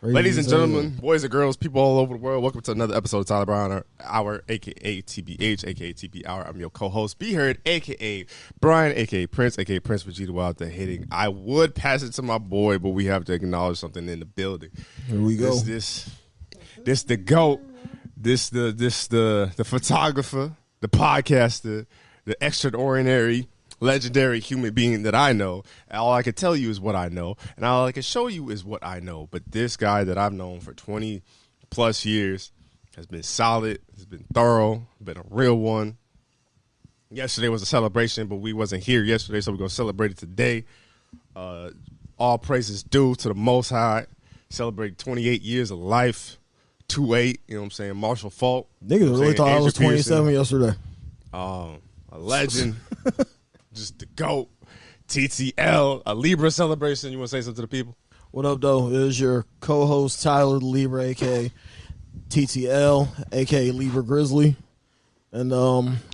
Ladies and gentlemen, boys and girls, people all over the world, welcome to another episode of TylerBrianHour, a.k.a. TBH, a.k.a. TB Hour. I'm your co-host, B Heard, a.k.a. Brian, a.k.a. Prince, a.k.a. Prince Vegeta out there hitting. I would pass it to my boy, but we have to acknowledge something in the building. Here we go. This the GOAT, this the photographer, the podcaster, the extraordinary, legendary human being that I know. All I can tell you is what I know, and all I can show you is what I know. But this guy that I've known for 20 plus years has been solid, has been thorough, been a real one. Yesterday was a celebration, but we wasn't here yesterday, so we're going to celebrate it today. All praises due to the Most High. Celebrating 28 years of life, 2-8, you know what I'm saying, Marshall Falk. Niggas really thought I was 27 yesterday. A legend. Just the GOAT, TTL, a Libra celebration. You want to say something to the people? What up, though? It is your co-host, Tyler the Libra, a.k.a. TTL, a.k.a. Libra Grizzly. And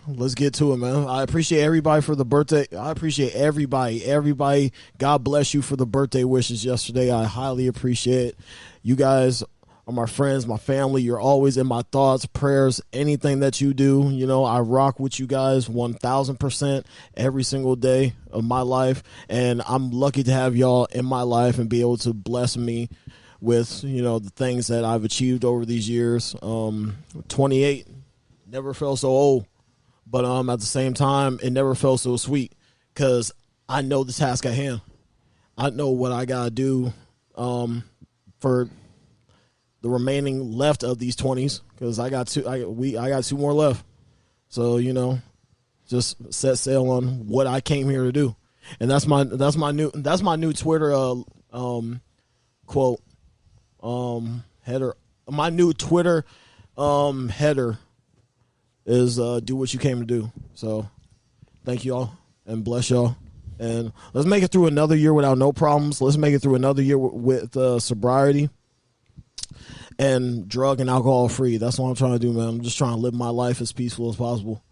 let's get to it, man. I appreciate everybody for the birthday. I appreciate everybody. Everybody, God bless you for the birthday wishes yesterday. I highly appreciate it. You guys are my friends, my family. You're always in my thoughts, prayers, anything that you do. You know, I rock with you guys 1,000% every single day of my life. And I'm lucky to have y'all in my life and be able to bless me with, you know, the things that I've achieved over these years. 28, never felt so old. But at the same time, it never felt so sweet because I know the task at hand. I know what I got to do for the remaining left of these 20s, because I got two more left. So, you know, just set sail on what I came here to do. And that's my new Twitter quote header. My new Twitter header is do what you came to do. So thank y'all and bless y'all. And let's make it through another year without no problems. Let's make it through another year with sobriety and drug and alcohol free. That's what I'm trying to do, man. I'm just trying to live my life as peaceful as possible.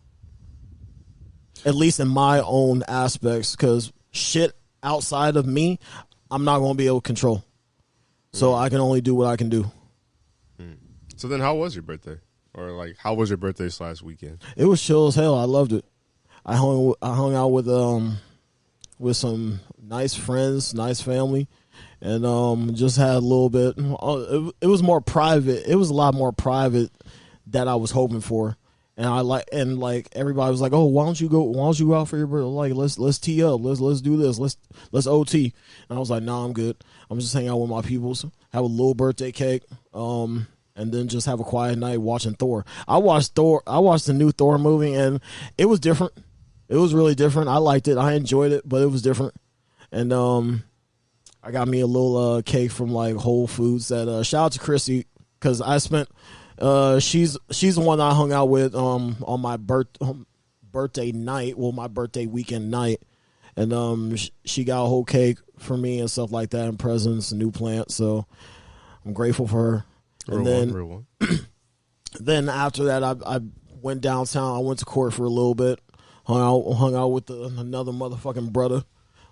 At least in my own aspects, because shit outside of me, I'm not going to be able to control. So I can only do what I can do. So then how was your birthday? Or, like, how was your birthday / weekend? It was chill as hell. I loved it. I hung out with some nice friends, nice family. And just had a little bit. It was more private. It was a lot more private that I was hoping for. And everybody was like, "Oh, why don't you go out for your birthday? Like, let's tee up. Let's do this. Let's OT." And I was like, "Nah, I'm good. I'm just hanging out with my peoples, have a little birthday cake, and then just have a quiet night watching Thor." I watched the new Thor movie, and it was different. It was really different. I liked it. I enjoyed it, but it was different. And I got me a little cake from like Whole Foods. That shout out to Chrissy, because I spent. She's the one I hung out with on my birthday night. Well, my birthday weekend night, and she got a whole cake for me and stuff like that, and presents, and new plants. So I'm grateful for her. Real one. Then after that, I went downtown. I went to court for a little bit. Hung out with another motherfucking brother.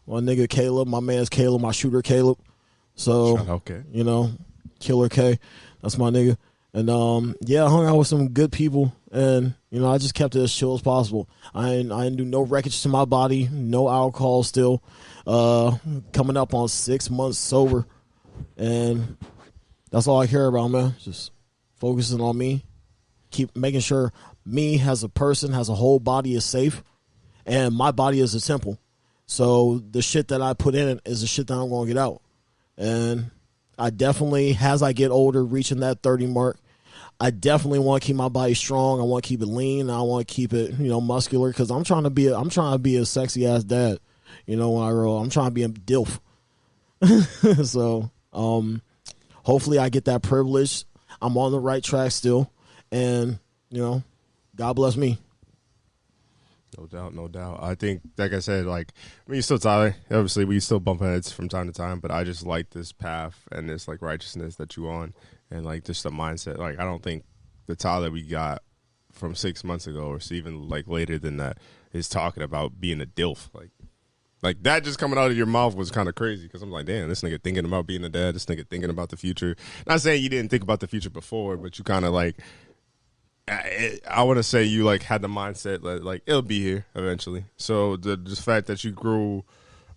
My nigga Caleb, my man's Caleb, my shooter Caleb. So, okay. You know, Killer K, that's my nigga. And, I hung out with some good people. And, you know, I just kept it as chill as possible. I didn't do no wreckage to my body, no alcohol still. Coming up on 6 months sober. And that's all I care about, man. Just focusing on me. Keep making sure me as a person, as a whole body is safe. And my body is a temple. So the shit that I put in it is the shit that I'm going to get out. And I definitely, as I get older, reaching that 30 mark, I definitely want to keep my body strong. I want to keep it lean. I want to keep it, you know, muscular, because I'm trying to be a sexy ass dad. You know, when I grow, I'm trying to be a dilf. So, hopefully I get that privilege. I'm on the right track still, and you know, God bless me. No doubt. I think, like I said, like, I mean, you're still Tyler. Obviously, we still bump heads from time to time, but I just like this path and this, like, righteousness that you on, and, like, just the mindset. Like, I don't think the Tyler we got from 6 months ago or even, like, later than that is talking about being a DILF. Like, Like, that just coming out of your mouth was kind of crazy because I'm like, damn, this nigga thinking about being a dad. This nigga thinking about the future. Not saying you didn't think about the future before, but you kind of like, I want to say you like had the mindset that like it'll be here eventually. So the fact that you grew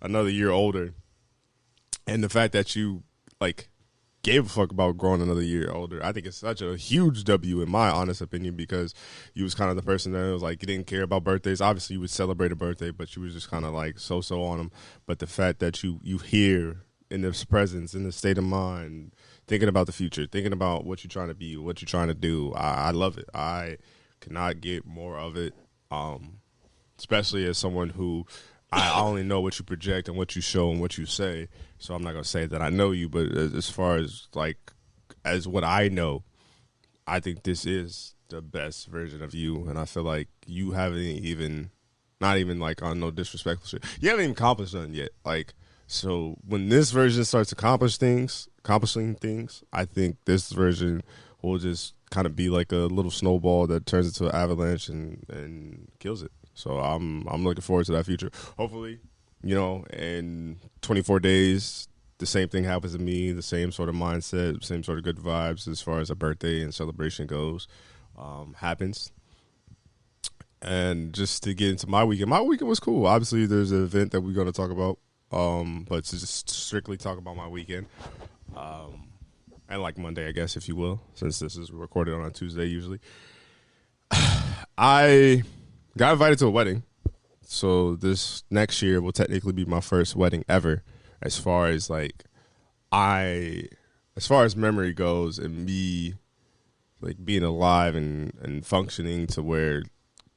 another year older and the fact that you like gave a fuck about growing another year older, I think it's such a huge W in my honest opinion because you was kind of the person that was like, you didn't care about birthdays. Obviously you would celebrate a birthday, but you was just kind of like so on them. But the fact that you here in this presence, in this state of mind, thinking about the future, thinking about what you're trying to be, what you're trying to do, I love it. I cannot get more of it, especially as someone who I only know what you project and what you show and what you say. So I'm not going to say that I know you, but as far as like as what I know, I think this is the best version of you. And I feel like you haven't even, not even like on no disrespectful shit, you haven't even accomplished nothing yet. Like, so when this version starts accomplishing things, I think this version will just kind of be like a little snowball that turns into an avalanche and kills it. So I'm looking forward to that future. Hopefully, you know, in 24 days, the same thing happens to me, the same sort of mindset, same sort of good vibes as far as a birthday and celebration goes, happens. And just to get into my weekend was cool. Obviously, there's an event that we're going to talk about. But to just strictly talk about my weekend, and like Monday, I guess, if you will, since this is recorded on a Tuesday usually. I got invited to a wedding, so this next year will technically be my first wedding ever, as far as memory goes, and me like being alive and functioning to where,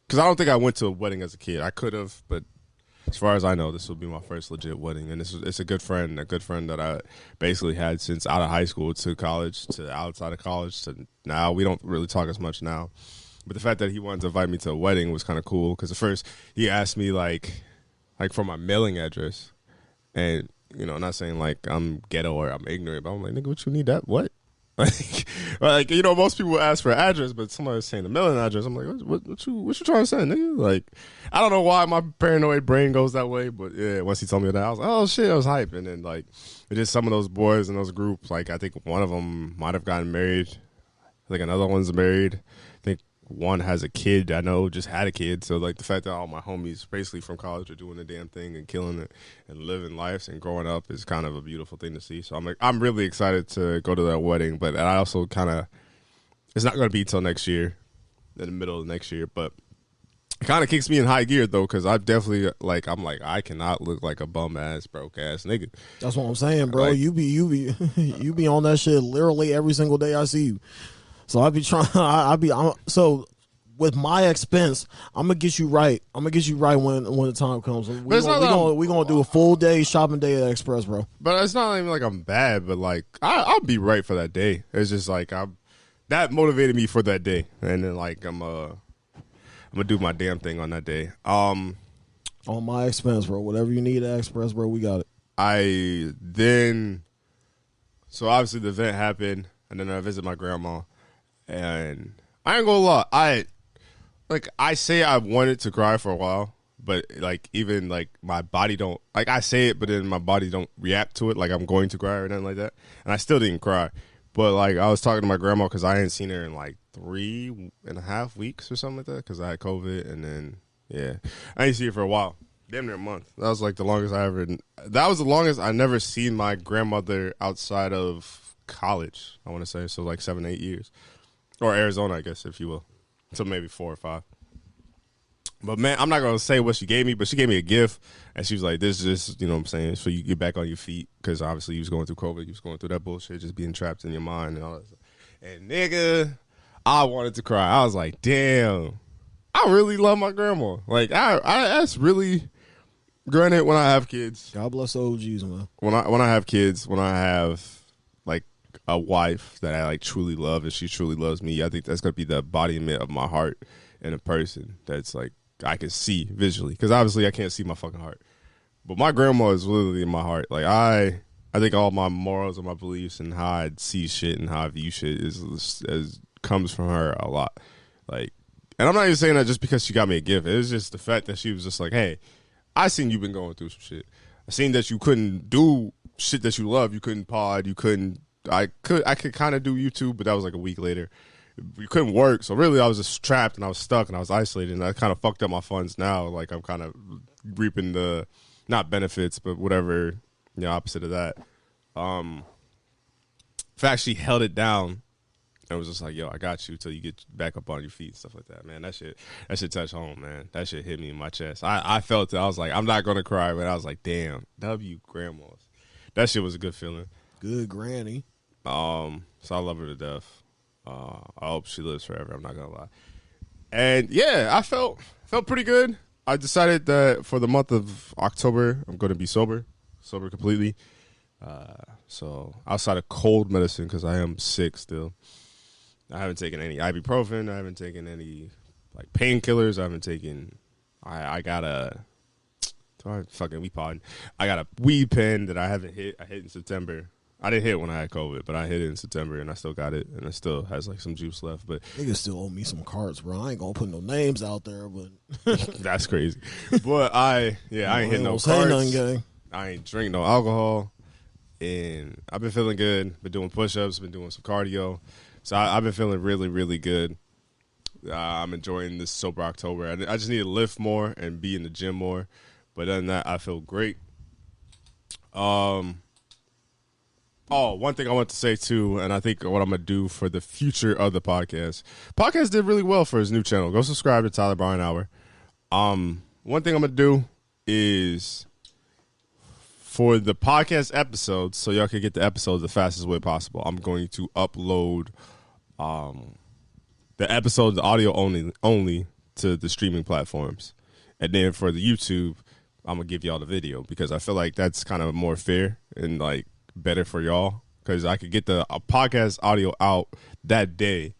because I don't think I went to a wedding as a kid. I could have, but as far as I know, this will be my first legit wedding, and it's a good friend that I basically had since out of high school to college to outside of college to now. We don't really talk as much now, but the fact that he wanted to invite me to a wedding was kind of cool because at first he asked me like for my mailing address, and you know, not saying like I'm ghetto or I'm ignorant, but I'm like, nigga, what you need that? What? Like you know, most people ask for an address, but somebody's saying the mailing address. I'm like, what you trying to say, nigga? Like, I don't know why my paranoid brain goes that way, but yeah, once he told me that, I was like, oh shit, I was hyped. And then like, it just some of those boys in those groups, like I think one of them might have gotten married. I think another one's married. I think one has a kid. I know just had a kid. So like the fact that all my homies basically from college are doing the damn thing and killing it and living lives and growing up is kind of a beautiful thing to see. So I'm really excited to go to that wedding, but I also kind of, it's not going to be till next year, in the middle of next year, but it kind of kicks me in high gear though, because I definitely I cannot look like a bum ass broke ass nigga. That's what I'm saying, bro. Like, you be on that shit literally every single day I see you. So I be trying. So with my expense, I'm gonna get you right. I'm gonna get you right when the time comes. We gonna do a full day shopping day at Express, bro. But it's not even like I'm bad, but like I'll be right for that day. It's just like that motivated me for that day, and then like I'm gonna do my damn thing on that day. On my expense, bro. Whatever you need at Express, bro, we got it. So obviously the event happened, and then I visit my grandma. And I ain't gonna lie, I say I wanted to cry for a while, but like even like my body don't, like I say it, but then my body don't react to it like I'm going to cry or anything like that. And I still didn't cry, but like I was talking to my grandma because I hadn't seen her in like 3.5 weeks or something like that because I had COVID, and then yeah, I didn't see her for a while, damn near a month. That was like the longest that was the longest I never seen my grandmother outside of college. I want to say so, like 7-8 years. Or Arizona, I guess, if you will. So maybe 4 or 5. But, man, I'm not going to say what she gave me, but she gave me a gift. And she was like, this is just, you know what I'm saying, so you get back on your feet. Because, obviously, you was going through COVID. You was going through that bullshit, just being trapped in your mind and all that stuff. And, nigga, I wanted to cry. I was like, damn, I really love my grandma. Like, that's really, granted, when I have kids. God bless the OGs, man. When I have kids, when I have, like, a wife that I like truly love and she truly loves me, I think that's gonna be the embodiment of my heart in a person that's like I can see visually, because obviously I can't see my fucking heart, but my grandma is literally in my heart. Like I think all my morals and my beliefs and how I see shit and how I view shit is comes from her a lot. Like, and I'm not even saying that just because she got me a gift. It was just the fact that she was just like, hey, I seen you been going through some shit. I seen that you couldn't do shit that you love. You couldn't pod. You couldn't. I could kind of do YouTube, but that was like a week later. You couldn't work, so really I was just trapped and I was stuck and I was isolated, and I kind of fucked up my funds. Now, like I'm kind of reaping the not benefits, but whatever, opposite of that. If I actually held it down, and was just like, yo, I got you till you get back up on your feet and stuff like that, man. That shit touched home, man. That shit hit me in my chest. I felt it. I was like, I'm not gonna cry, but I was like, damn, grandmas. That shit was a good feeling. Good granny. So I love her to death. I hope she lives forever. I'm not gonna lie. And yeah, I felt pretty good. I decided that for the month of October, I'm going to be sober completely. So outside of cold medicine, because I am sick still, I haven't taken any ibuprofen. I haven't taken any like painkillers. I haven't taken. I got a. Fucking we podding. I got a weed pen that I haven't hit. I hit in September. I didn't hit when I had COVID, but I hit it in September, and I still got it, and it still has like some juice left. But niggas still owe me some cards, bro. I ain't gonna put no names out there, but that's crazy. But I ain't hit no cards. I ain't drink no alcohol, and I've been feeling good. Been doing push-ups, been doing some cardio, so I've been feeling really, really good. I'm enjoying this sober October. I just need to lift more and be in the gym more, but other than that, I feel great. Oh, one thing I want to say, too, and I think what I'm going to do for the future of the podcast. Podcast did really well for his new channel. Go subscribe to TylerBrianHour. One thing I'm going to do is for the podcast episodes, so y'all can get the episodes the fastest way possible, I'm going to upload the episodes, the audio only to the streaming platforms. And then for the YouTube, I'm going to give y'all the video because I feel like that's kind of more fair and, like, better for y'all because I could get the podcast audio out that day.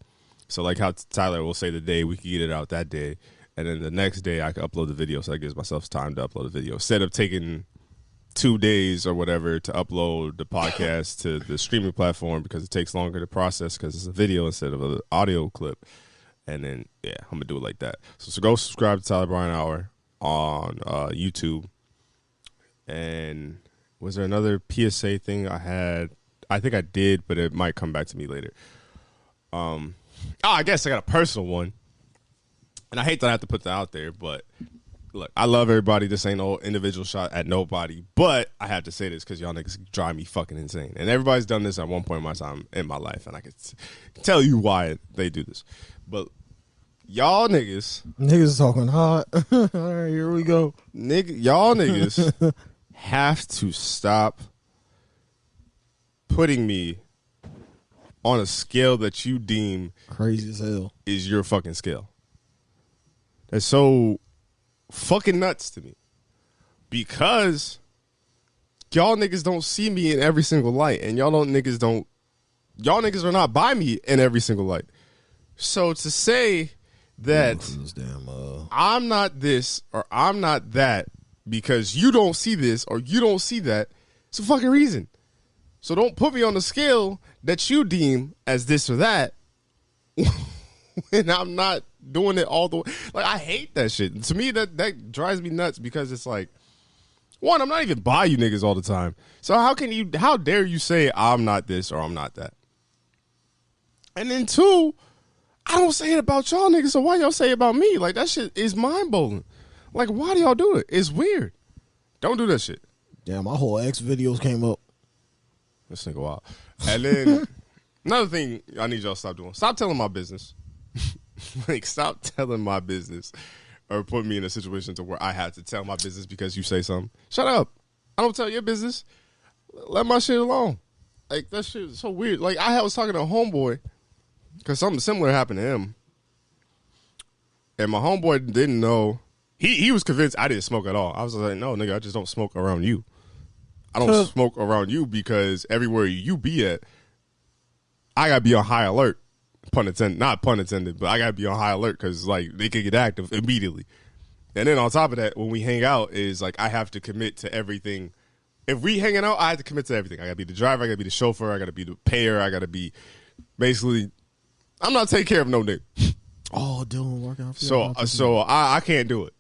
So like how Tyler will say the day, we could get it out that day, and then the next day I could upload the video, so that gives myself time to upload the video instead of taking 2 days or whatever to upload the podcast to the streaming platform because it takes longer to process because it's a video instead of an audio clip. And then I'm gonna do it like that. So go subscribe to TylerBrianHour on YouTube. And was there another PSA thing I had? I think I did, but it might come back to me later. I guess I got a personal one. And I hate that I have to put that out there, but look, I love everybody. This ain't no individual shot at nobody, but I have to say this because y'all niggas drive me fucking insane. And everybody's done this at one point in my time in my life, and I can tell you why they do this. But y'all niggas is talking hot. All right, here we go. Y'all niggas have to stop putting me on a scale that you deem crazy as hell is your fucking scale. That's so fucking nuts to me because y'all niggas don't see me in every single light, and y'all niggas are not by me in every single light. So to say that I'm not this or I'm not that because you don't see this or you don't see that, it's a fucking reason. So don't put me on the scale that you deem as this or that when I'm not doing it all the way. Like, I hate that shit. To me, that drives me nuts because it's like, one, I'm not even by you niggas all the time. So how dare you say I'm not this or I'm not that? And then two, I don't say it about y'all niggas, so why y'all say it about me? Like, that shit is mind-blowing. Like, why do y'all do it? It's weird. Don't do that shit. Yeah, my whole X videos came up. This nigga wild. And then another thing I need y'all to stop doing. Stop telling my business. Like, stop telling my business or put me in a situation to where I have to tell my business because you say something. Shut up. I don't tell your business. Let my shit alone. Like, that shit is so weird. Like, I was talking to a homeboy because something similar happened to him. And my homeboy didn't know. He was convinced I didn't smoke at all. I was like, no, nigga, I just don't smoke around you. I don't smoke around you because everywhere you be at, I got to be on high alert. Pun intended. Not pun intended, but I got to be on high alert because, like, they could get active immediately. And then on top of that, when we hang out is, like, I have to commit to everything. If we hanging out, I have to commit to everything. I got to be the driver. I got to be the chauffeur. I got to be the payer. I got to be basically, I'm not taking care of no nigga. Oh, Dylan working out. So I can't do it.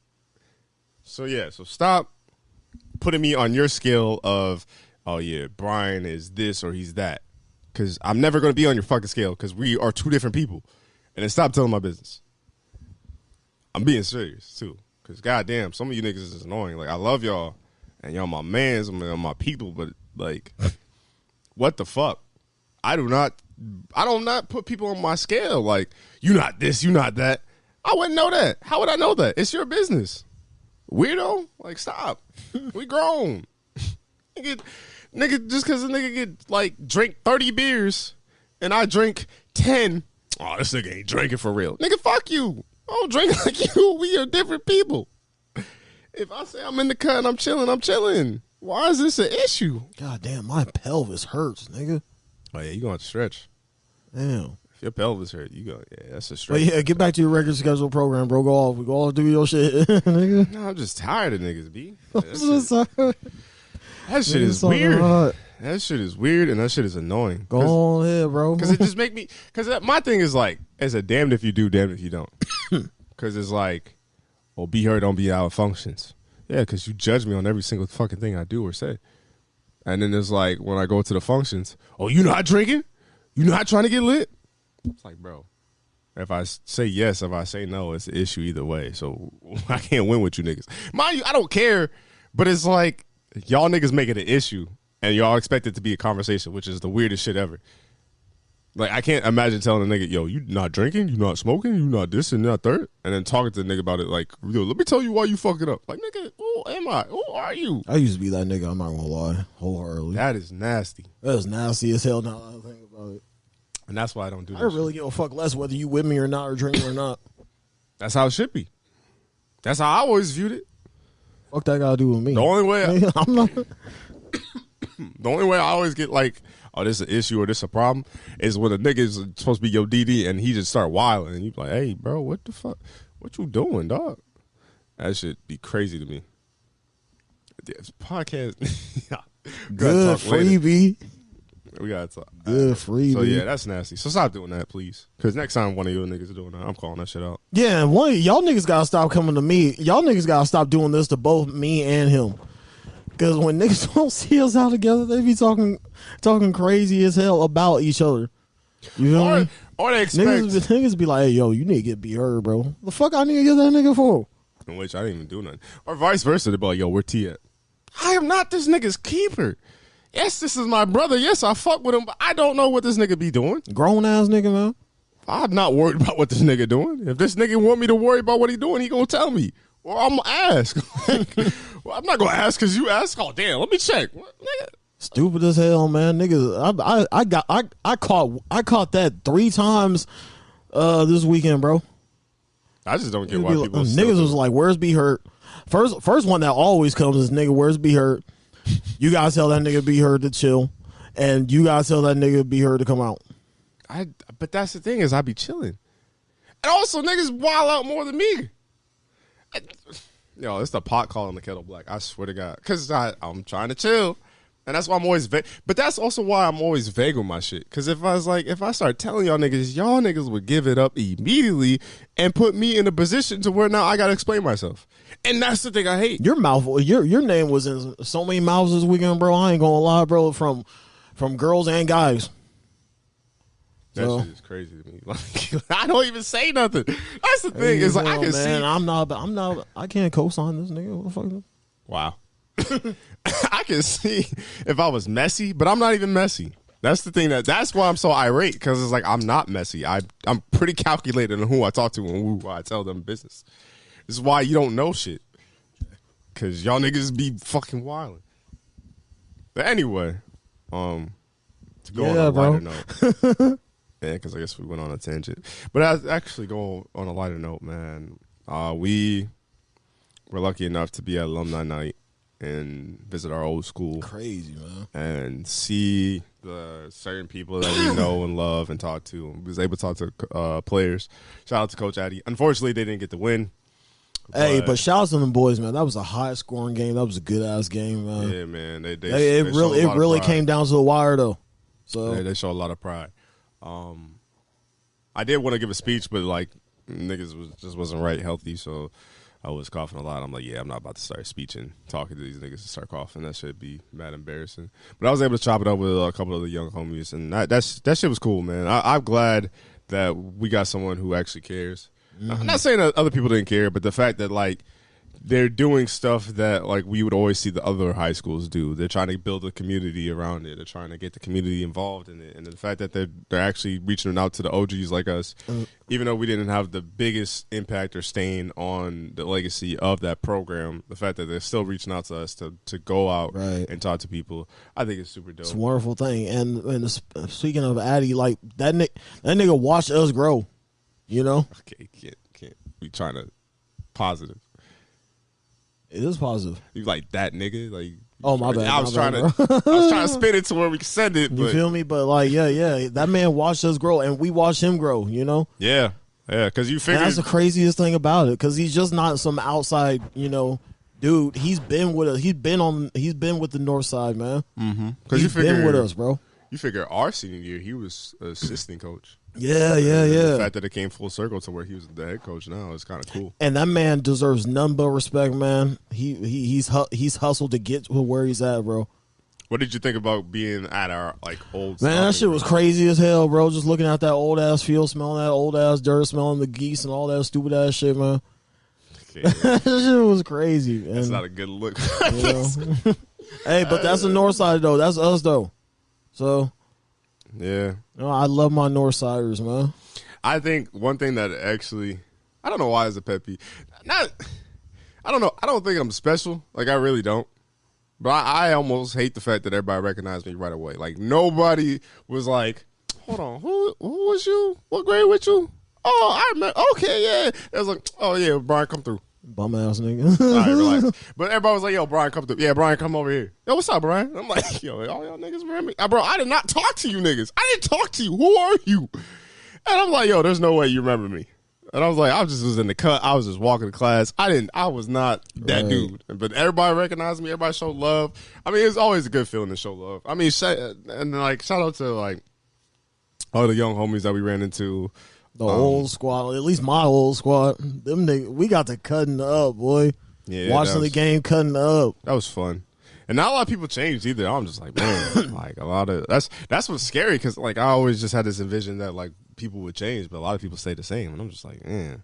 So stop putting me on your scale of, oh yeah, Brian is this or he's that. Because I'm never going to be on your fucking scale because we are two different people. And then stop telling my business. I'm being serious, too. Because goddamn, some of you niggas is annoying. Like, I love y'all. And y'all my mans, I'm my people. But, like, what the fuck? I do not put people on my scale. Like, you not this, you not that. I wouldn't know that. How would I know that? It's your business. Weirdo. Like, stop. We grown. Nigga, just because a nigga get, like, drink 30 beers and I drink 10, oh, this nigga ain't drinking for real. Nigga, fuck you. I don't drink like you. We are different people. If I say I'm in the cut and I'm chilling, I'm chilling. Why is this an issue? God damn, my pelvis hurts, nigga. Oh, yeah, you going to have to stretch. Damn. If your pelvis hurt, yeah, that's a But stretch. yeah, get back to your regular schedule program, bro. Go off. We go off, do your shit, nigga. No, I'm just tired of niggas, B. I'm so sorry. That shit is weird. That shit is weird, and that shit is annoying. Go on ahead, bro. Because it just make me. Because my thing is like, it's a damned if you do, damned if you don't. Because it's like, well, be heard, don't be out of functions. Yeah, because you judge me on every single fucking thing I do or say. And then it's like, when I go to the functions, oh, you not drinking? You not trying to get lit? It's like, bro, if I say yes, if I say no, it's an issue either way. So I can't win with you niggas. Mind you, I don't care, but it's like, y'all niggas make it an issue, and y'all expect it to be a conversation, which is the weirdest shit ever. Like, I can't imagine telling a nigga, yo, you not drinking, you not smoking, you not this and not third, and then talking to the nigga about it like, yo, let me tell you why you fuck it up. Like, nigga, who am I? Who are you? I used to be that nigga, I'm not gonna lie, wholeheartedly. That is nasty. That is nasty as hell now that I think about it. And that's why I don't do that. I really give a fuck less whether you with me or not or drinking or not. That's how it should be. That's how I always viewed it. Fuck that gotta do with me. The only way I'm not. The only way I always get like, oh, this is an issue or this is a problem is when a nigga is supposed to be your DD and he just start wilding and you be like, hey, bro, what the fuck? What you doing, dog? That shit be crazy to me. This podcast. Good freebie. We gotta talk. Good freebie. So yeah, that's nasty. So stop doing that, please. Because next time one of you niggas is doing that, I'm calling that shit out. Yeah, and one of y'all niggas gotta stop coming to me. Y'all niggas gotta stop doing this to both me and him. Because when niggas don't see us out together, they be talking crazy as hell about each other. You feel me? Or they expect niggas be like, hey, yo, you need to get be heard, bro. The fuck I need to get that nigga for? In which I didn't even do nothing. Or vice versa. They be like, yo, where T at? I am not this nigga's keeper. Yes, this is my brother. Yes, I fuck with him, but I don't know what this nigga be doing. Grown ass nigga, man. I'm not worried about what this nigga doing. If this nigga want me to worry about what he doing, he gonna tell me. Or I'm gonna ask. Well, I'm not gonna ask because you ask. Oh damn, let me check. What, nigga? Stupid as hell, man. Niggas, I caught that 3 times this weekend, bro. I just don't get why people niggas was like, where's B Hurt? First one that always comes is nigga, where's B Hurt? You guys tell that nigga B Hurt to chill, and you guys tell that nigga B Hurt to come out. But that's the thing is I be chilling, and also niggas wild out more than me. Yo, it's the pot calling the kettle black. I swear to God, because I'm trying to chill, and that's why I'm always vague. But that's also why I'm always vague with my shit. Because if I start telling y'all niggas would give it up immediately and put me in a position to where now I gotta explain myself. And that's the thing I hate. Your mouth, your name was in so many mouths this weekend, bro. I ain't gonna lie, bro. From girls and guys. That shit is crazy to me. Like, I don't even say nothing. That's the thing. It's like I can see. I'm not. I can't co-sign this nigga. What the fuck? Wow. I can see if I was messy, but I'm not even messy. That's the thing. That's why I'm so irate, because it's like I'm not messy. I'm pretty calculated on who I talk to and who I tell them business. This is why you don't know shit, because y'all niggas be fucking wilding. But anyway, to go on a lighter note. Yeah, because I guess we went on a tangent. But I actually go on a lighter note, man. We were lucky enough to be at alumni night and visit our old school. Crazy, man. And see the certain people that we know and love and talk to. We was able to talk to players. Shout out to Coach Addie. Unfortunately, they didn't get the win. But shout out to them boys, man. That was a high scoring game. That was a good ass game, man. Yeah, man. It really came down to the wire though. So they show a lot of pride. I did want to give a speech, but like niggas just wasn't right healthy, so I was coughing a lot. I'm like, yeah, I'm not about to start speeching, talking to these niggas and start coughing. That should be mad embarrassing. But I was able to chop it up with a couple of the young homies, and that shit was cool, man. I'm glad that we got someone who actually cares. I'm not saying that other people didn't care, but the fact that like they're doing stuff that like we would always see the other high schools do. They're trying to build a community around it. They're trying to get the community involved in it. And the fact that they're actually reaching out to the OGs like us, even though we didn't have the biggest impact or stain on the legacy of that program, the fact that they're still reaching out to us to go out and talk to people, I think it's super dope. It's a wonderful thing. And speaking of Addie, like that nigga watched us grow, you know? Okay, can't be trying to positive. It is positive. You like that nigga? Like, oh my bad. I was trying to spin it to where we can send it. But. You feel me? But like, yeah, that man watched us grow, and we watched him grow. You know? Yeah. Because you figure that's the craziest thing about it. Because he's just not some outside, dude. He's been with us. He's been with the North Side, man. Because he's been with us, bro. You figure our senior year, he was an assistant coach. Yeah. The fact that it came full circle to where he was the head coach now is kind of cool. And that man deserves none but respect, man. He's hustled to get to where he's at, bro. What did you think about being at our like old? Man, that shit was crazy as hell, bro. Just looking at that old ass field, smelling that old ass dirt, smelling the geese and all that stupid ass shit, man. Okay, that shit was crazy. That's not a good look. Hey, but that's the North Side though. That's us though. So. Yeah. I love my Northsiders, man. I think one thing that actually, I don't know why it's a pet peeve. I don't know. I don't think I'm special. Like, I really don't. But I almost hate the fact that everybody recognized me right away. Like, nobody was like, hold on, who was you? What grade with you? Oh, I met, okay, yeah. It was like, oh, yeah, Brian, come through. Bum ass nigga. All right, relax. But everybody was like, yo, Brian, come through. Yeah, Brian, come over here. Yo, what's up, Brian? I'm like, yo, all y'all niggas remember me? Bro, I did not talk to you niggas. I didn't talk to you. Who are you? And I'm like, yo, there's no way you remember me. And I was like, I just was in the cut. I was just walking to class. I was not that dude. But everybody recognized me. Everybody showed love. I mean, it's always a good feeling to show love. I mean, shout out to like all the young homies that we ran into. The old squad, at least my old squad. Them niggas, we got to cutting up, boy. Yeah, watching the game, cutting up. That was fun. And not a lot of people changed either. I'm just like, man, like a lot of that's what's scary because like I always just had this envision that like people would change, but a lot of people stay the same. And I'm just like, man,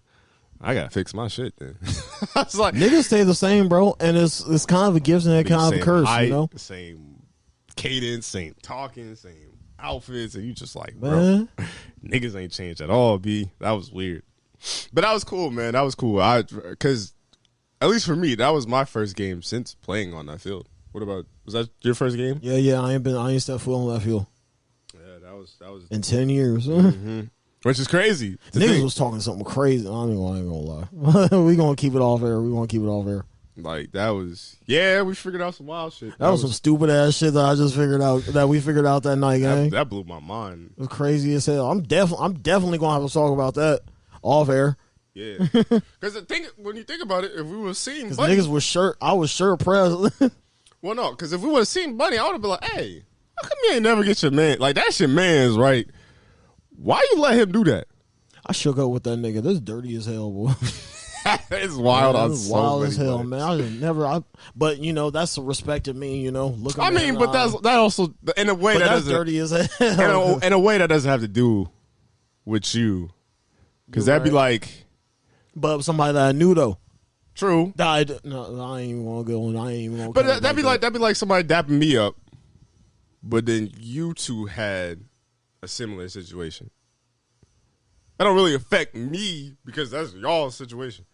I gotta fix my shit then. I was like, niggas stay the same, bro, and it's kind of a gift and kind of a curse, height, you know. Same cadence, same talking, same outfits, and you just like, bro, man. Niggas ain't changed at all, B. That was weird. But that was cool, man. That was cool. Because, at least for me, that was my first game since playing on that field. What about, was that your first game? Yeah, I ain't stepped foot on that field. Yeah, that was in 10 years. Which is crazy. Niggas was talking something crazy. I ain't gonna lie. We gonna keep it off air. Like, that was, yeah, we figured out some wild shit. That was some stupid ass shit that I just figured out, that we figured out that night, gang. That blew my mind. It was crazy as hell. I'm definitely going to have a talk about that off air. Yeah. Because when you think about it, if we would have seen Bunny. Niggas I was sure pressed. Well, no, because if we would have seen Bunny, I would have been like, hey, how come you ain't never get your man? Like, that's your man's, right? Why you let him do that? I shook up with that nigga. This dirty as hell, boy. It's wild. Man, it's wild as hell, man. I just never. But that's the respect of me. Look. I mean, but that also in a way that's dirty as hell. In a way that doesn't have to do with you, because that'd be like. But somebody that I knew though. True. Died. No, I ain't even gonna go. I ain't even gonna. But that'd be like somebody dapping me up, but then you two had a similar situation. That don't really affect me because that's y'all's situation.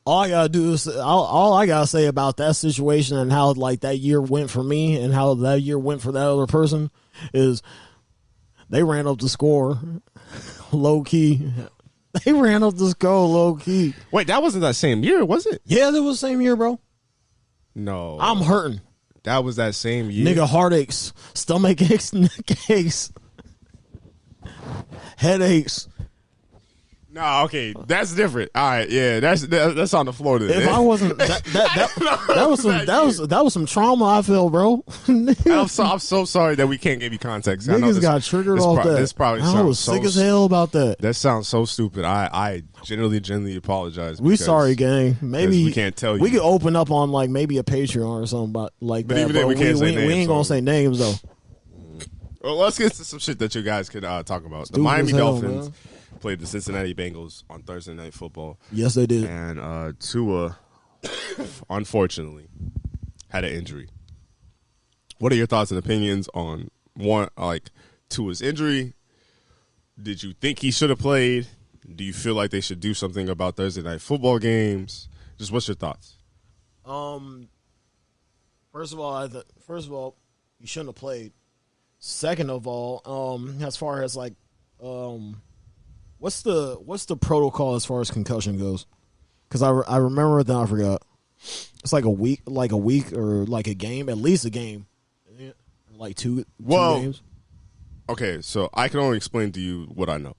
All I gotta do is all I gotta say about that situation and how like that year went for me and how that year went for that other person is they ran up the score low key. They ran up the score low key. Wait, that wasn't that same year, was it? Yeah, that was the same year, bro. No, I'm hurting. That was that same year. Nigga, heartaches, stomach aches, neck aches, headaches. Nah, okay, that's different. All right, yeah, that's on the floor. Then. If I wasn't that was some trauma I felt, bro. I'm so sorry that we can't give you context. I know Niggas got triggered off that. This probably I was sick as hell about that. That sounds so stupid. I genuinely apologize. We sorry, gang. Maybe we can't tell you. We could open up on like maybe a Patreon or something about like but that. Even then, we can't say names. We ain't gonna say names though. Well, let's get to some shit that you guys could talk about. Stupid the Miami hell, Dolphins man. played the Cincinnati Bengals on Thursday Night Football. Yes, they did. And Tua, unfortunately, had an injury. What are your thoughts and opinions on Tua's injury? Did you think he should have played? Do you feel like they should do something about Thursday Night Football games? Just what's your thoughts? First of all, you shouldn't have played. Second of all, as far as like, what's the protocol as far as concussion goes? Because I remember it, then I forgot. It's like a week or like a game, at least a game, like two games. Okay, so I can only explain to you what I know.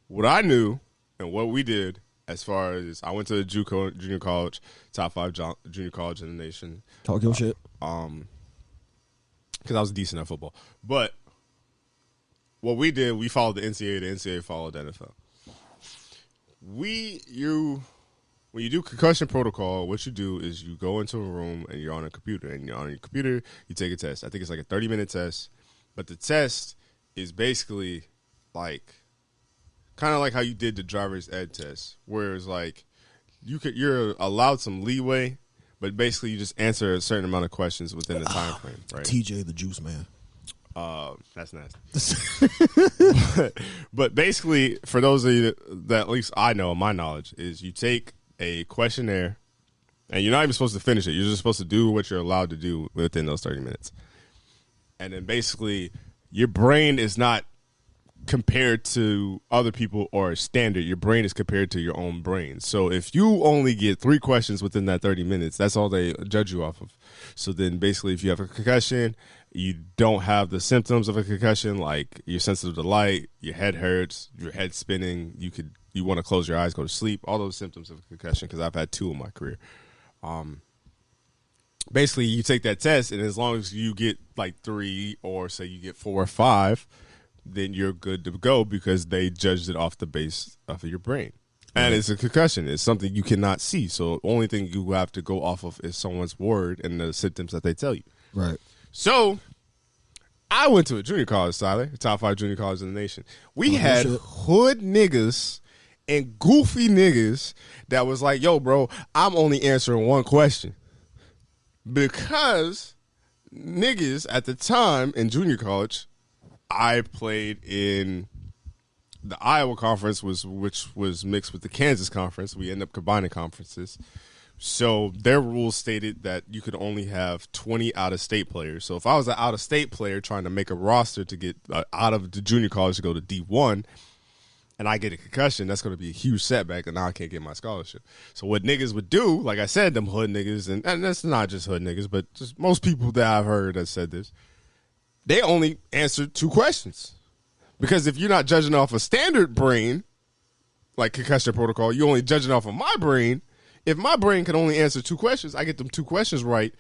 What I knew and what we did as far as I went to the junior college, top 5 junior college in the nation. Talk your shit. Because I was decent at football. But what we did, we followed the NCAA. The NCAA followed the NFL. When you do concussion protocol, what you do is you go into a room and you're on a computer. And on your computer, you take a test. I think it's like a 30-minute test. But the test is basically like kind of like how you did the driver's ed test, where it's like you're allowed some leeway, but basically you just answer a certain amount of questions within the time frame, right? TJ the Juice Man. That's nasty. but basically, for those of you that at least I know, my knowledge is you take a questionnaire, and you're not even supposed to finish it. You're just supposed to do what you're allowed to do within those 30 minutes. And then basically, your brain is not compared to other people or a standard. Your brain is compared to your own brain. So if you only get 3 questions within that 30 minutes, that's all they judge you off of. So then basically if you have a concussion, you don't have the symptoms of a concussion, like you're sensitive to light, your head hurts, your head spinning, you want to close your eyes, go to sleep, all those symptoms of a concussion, because I've had 2 in my career. Basically you take that test, and as long as you get like 3 or say you get 4 or 5, then you're good to go, because they judged it off the base of your brain. And it's a concussion. It's something you cannot see. So the only thing you have to go off of is someone's word and the symptoms that they tell you. Right. So I went to a junior college, Tyler, top 5 junior college in the nation. We had hood niggas and goofy niggas that was like, yo, bro, I'm only answering 1 question. Because niggas at the time in junior college, I played in the Iowa conference, which was mixed with the Kansas conference. We ended up combining conferences. So their rules stated that you could only have 20 out-of-state players. So if I was an out-of-state player trying to make a roster to get out of the junior college to go to D1, and I get a concussion, that's going to be a huge setback, and now I can't get my scholarship. So what niggas would do, like I said, them hood niggas, and that's not just hood niggas, but just most people that I've heard that said this, they only answered 2 questions. Because if you're not judging off a standard brain, like concussion protocol, you're only judging off of my brain. If my brain can only answer 2 questions, I get them 2 questions right,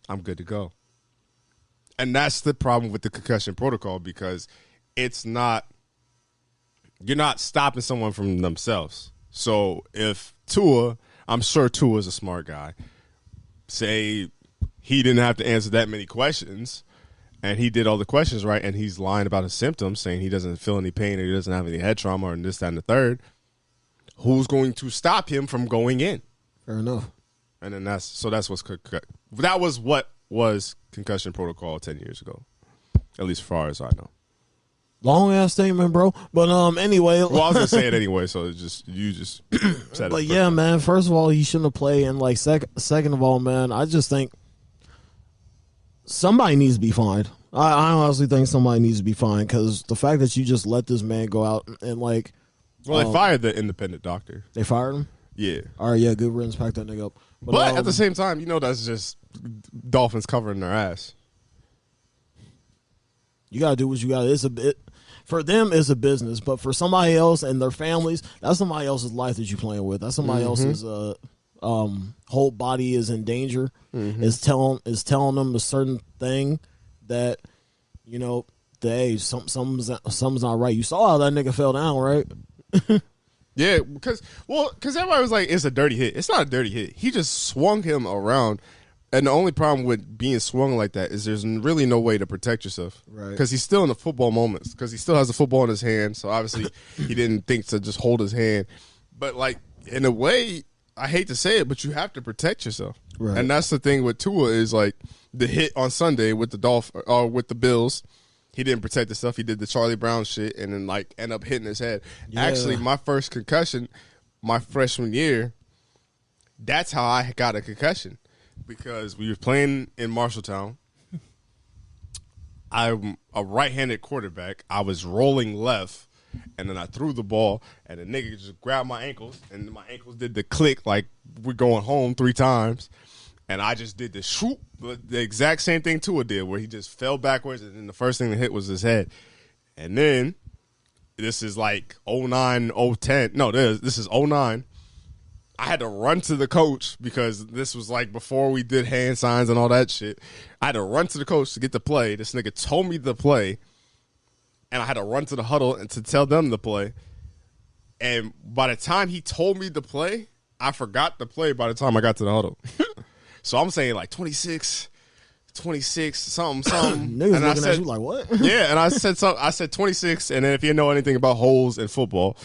I'm good to go. And that's the problem with the concussion protocol, because it's not, you're not stopping someone from themselves. So if Tua, I'm sure Tua's a smart guy, say he didn't have to answer that many questions, and he did all the questions right, and he's lying about his symptoms, saying he doesn't feel any pain or he doesn't have any head trauma or this, that, and the third, who's going to stop him from going in? Fair enough. And then that was what was concussion protocol 10 years ago, at least as far as I know. Long ass statement, bro. But anyway, well, I was gonna say it anyway, so you just said it. But yeah, man. First of all, he shouldn't have played, and like second of all, man, I just think somebody needs to be fined. I honestly think somebody needs to be fined, because the fact that you just let this man go out and like, well, they fired the independent doctor. They fired him. Yeah. All right. Yeah. Good riddance. Pack that nigga up. But at the same time, that's just Dolphins covering their ass. You gotta do what you gotta. It's a bit for them. It's a business, but for somebody else and their families, that's somebody else's life that you're playing with. That's somebody else's whole body is in danger. Is telling them a certain thing that hey, something's not right. You saw how that nigga fell down, right? Yeah, because everybody was like, it's a dirty hit. It's not a dirty hit. He just swung him around. And the only problem with being swung like that is there's really no way to protect yourself. Right. Because he's still in the football moments. Because he still has the football in his hand. So obviously he didn't think to just hold his hand. But like, in a way, I hate to say it, but you have to protect yourself. Right. And that's the thing with Tua is like the hit on Sunday with the Bills. He didn't protect himself. He did the Charlie Brown shit and then like end up hitting his head. Yeah. Actually, my first concussion, my freshman year, that's how I got a concussion. Because we were playing in Marshalltown. I'm a right-handed quarterback. I was rolling left, and then I threw the ball, and the nigga just grabbed my ankles, and my ankles did the click like we're going home 3 times. And I just did the swoop, the exact same thing Tua did, where he just fell backwards, and then the first thing that hit was his head. And then, this is like 09, 010. No, this is 09. I had to run to the coach because this was like before we did hand signs and all that shit. I had to run to the coach to get the play. This nigga told me the play, and I had to run to the huddle and to tell them the play. And by the time he told me the play, I forgot the play by the time I got to the huddle. So I'm saying like 26, something. Niggas and looking at you like, what? Yeah, and I said 26, and then if you know anything about holes in football,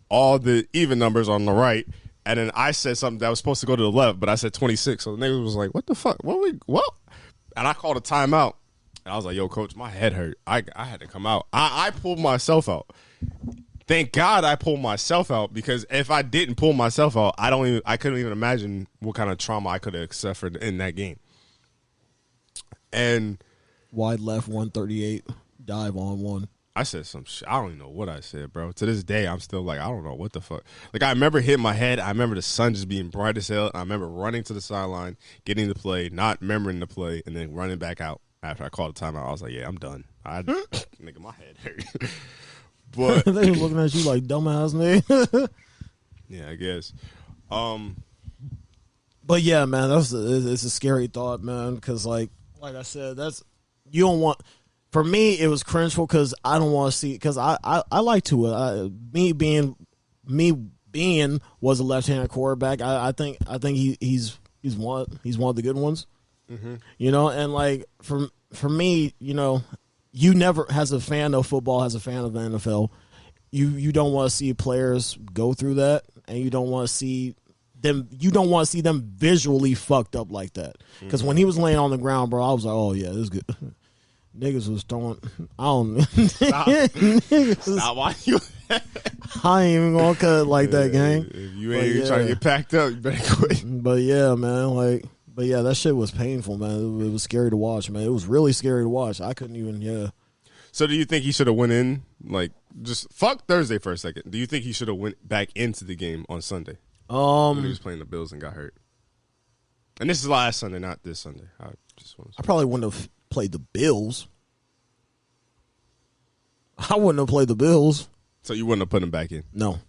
all the even numbers on the right. And then I said something that was supposed to go to the left, but I said 26. So the nigga was like, what the fuck? What? And I called a timeout. And I was like, yo, coach, my head hurt. I had to come out. I pulled myself out. Thank God I pulled myself out, because if I didn't pull myself out, I couldn't even imagine what kind of trauma I could have suffered in that game. And wide left 138, dive on one. I said some shit. I don't even know what I said, bro. To this day, I'm still like, I don't know what the fuck. Like, I remember hitting my head. I remember the sun just being bright as hell. I remember running to the sideline, getting the play, not remembering the play, and then running back out after I called the timeout. I was like, yeah, I'm done. Nigga, my head hurt. But they were looking at you like dumbass nigga. Yeah, I guess. But yeah, man, it's a scary thought, man. Because like I said, you don't want. For me, it was cringeful because I don't want to see. Because I like to me being was a left-handed quarterback. I think he's one of the good ones. Mm-hmm. And like for me, you never, as a fan of football, as a fan of the NFL, you don't want to see players go through that, and you don't want to see them. You don't want to see them visually fucked up like that. Because when he was laying on the ground, bro, I was like, oh yeah, this is good. Niggas was throwing. I don't know. Stop. Why you? I ain't even gonna cut it like that, gang. If you ain't trying to get packed up, you better quit. But yeah, man, but yeah, that shit was painful, man. It was scary to watch, man. It was really scary to watch. I couldn't even, yeah. So do you think he should have went in, like, just fuck Thursday for a second? Do you think he should have went back into the game on Sunday? When he was playing the Bills and got hurt. And this is last Sunday, not this Sunday. I probably wouldn't have played the Bills. I wouldn't have played the Bills. So you wouldn't have put him back in? No.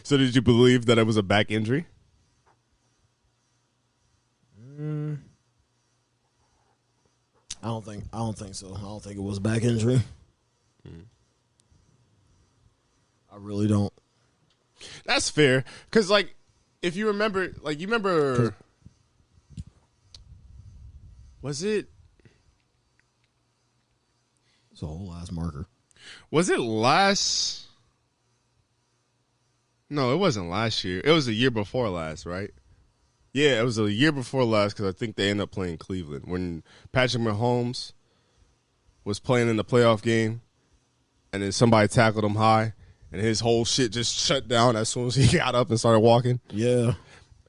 So did you believe that it was a back injury? I don't think so. I don't think it was back injury. I really don't. That's fair. Because, like, if you remember, like, you remember, was it? It's a whole ass marker. Was it last? No, it wasn't last year. It was the year before last, right? Yeah, it was a year before last because I think they ended up playing Cleveland when Patrick Mahomes was playing in the playoff game, and then somebody tackled him high, and his whole shit just shut down as soon as he got up and started walking. Yeah.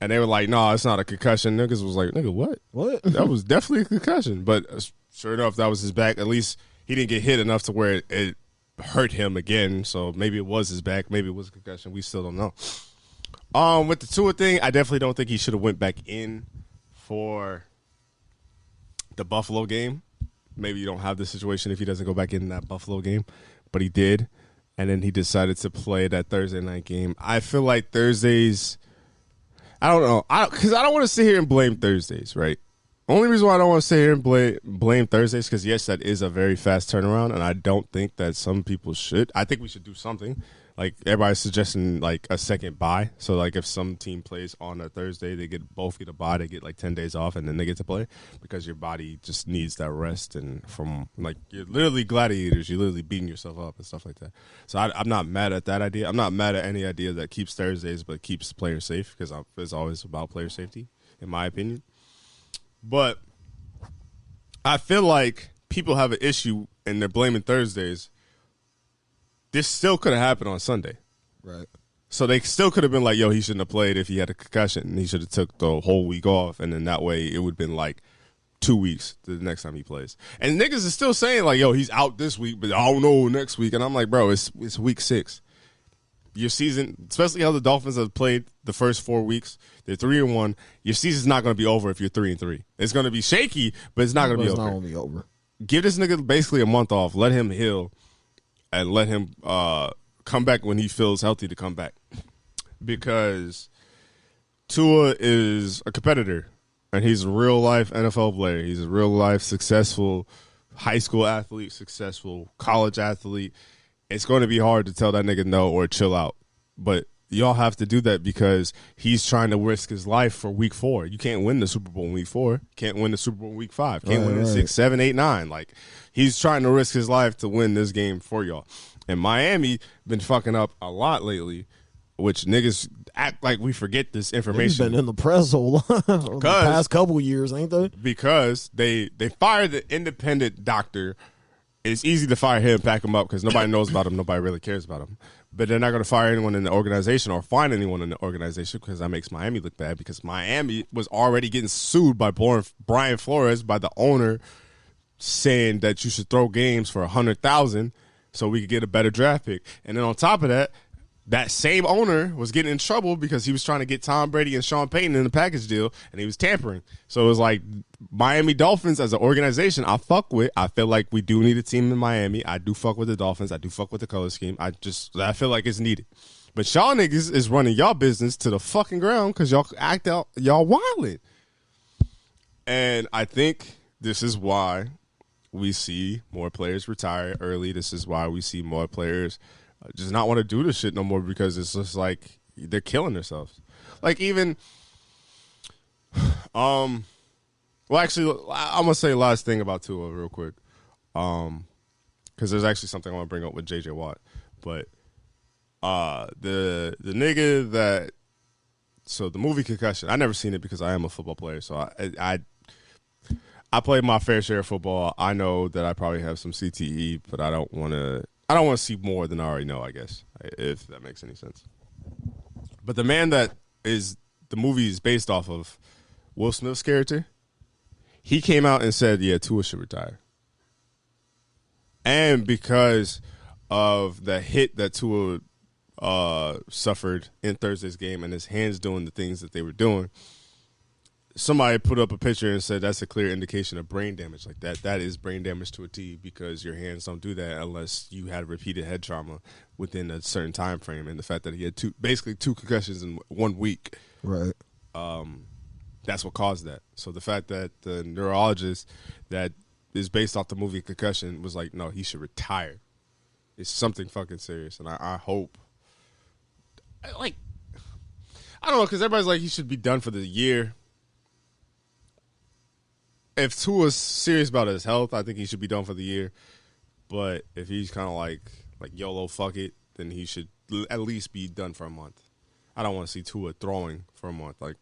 And they were like, "No, it's not a concussion." Niggas was like, "Nigga, what? What? That was definitely a concussion." But sure enough, that was his back. At least he didn't get hit enough to where it hurt him again. So maybe it was his back. Maybe it was a concussion. We still don't know. With the Tua thing, I definitely don't think he should have went back in for the Buffalo game maybe you don't have this situation if he doesn't go back in that Buffalo game, but he did, and then he decided to play that Thursday night game. I feel like Thursdays, I don't know, because I don't want to sit here and blame Thursdays, right? Only reason why I don't want to sit here and blame Thursdays because, yes, that is a very fast turnaround, and I don't think that some people should. I think we should do something. Like, everybody's suggesting, like, a second bye. So, like, if some team plays on a Thursday, they both get a bye. They get, like, 10 days off, and then they get to play because your body just needs that rest. And from, like, you're literally gladiators. You're literally beating yourself up and stuff like that. So, I'm not mad at that idea. I'm not mad at any idea that keeps Thursdays but keeps players safe because it's always about player safety, in my opinion. But I feel like people have an issue, and they're blaming Thursdays. This still could have happened on Sunday. Right. So they still could have been like, yo, he shouldn't have played if he had a concussion. And he should have took the whole week off. And then that way it would have been like 2 weeks to the next time he plays. And niggas is still saying like, yo, he's out this week, but I don't know next week. And I'm like, bro, it's week 6. Your season, especially how the Dolphins have played the first 4 weeks, they're 3-1. Your season's not going to be over if you're 3-3. It's going to be shaky, but it's not going to be over. It's not going to be over. Give this nigga basically a month off. Let him heal. And let him come back when he feels healthy to come back. Because Tua is a competitor, and he's a real-life NFL player. He's a real-life successful high school athlete, successful college athlete. It's going to be hard to tell that nigga no or chill out. But y'all have to do that because he's trying to risk his life for week 4. You can't win the Super Bowl in week 4. Can't win the Super Bowl in week 5. Can't win in 6, 7, 8, 9. Like, he's trying to risk his life to win this game for y'all. And Miami been fucking up a lot lately, which niggas act like we forget this information. He's been in the press a lot the past couple years, ain't they? Because they fired the independent doctor. It's easy to fire him, pack him up, because nobody knows about him. Nobody really cares about him. But they're not going to fire anyone in the organization or find anyone in the organization because that makes Miami look bad because Miami was already getting sued by Brian Flores, by the owner, saying that you should throw games for $100,000 so we could get a better draft pick. And then on top of that, that same owner was getting in trouble because he was trying to get Tom Brady and Sean Payton in the package deal, and he was tampering. So it was like Miami Dolphins as an organization, I fuck with. I feel like we do need a team in Miami. I do fuck with the Dolphins. I do fuck with the color scheme. I feel like it's needed. But y'all niggas is running y'all business to the fucking ground because y'all act out, y'all wildin'. And I think this is why we see more players retire early. This is why we see more players just not want to do this shit no more because it's just like they're killing themselves. Like even, well, actually, I'm gonna say last thing about Tua real quick, because there's actually something I want to bring up with J.J. Watt, but the nigga that the movie Concussion, I never seen it because I am a football player, so I played my fair share of football. I know that I probably have some CTE, but I don't want to see more than I already know, I guess, if that makes any sense. But the man that is the movie is based off of, Will Smith's character, he came out and said, yeah, Tua should retire. And because of the hit that Tua suffered in Thursday's game and his hands doing the things that they were doing, somebody put up a picture and said that's a clear indication of brain damage. Like that is brain damage to a T because your hands don't do that unless you had repeated head trauma within a certain time frame. And the fact that he had basically two concussions in 1 week, right? That's what caused that. So the fact that the neurologist that is based off the movie Concussion was like, no, he should retire. It's something fucking serious, and I hope. I don't know, because everybody's like he should be done for the year. If Tua's serious about his health, I think he should be done for the year. But if he's kind of like YOLO, fuck it, then he should at least be done for a month. I don't want to see Tua throwing for a month. Like,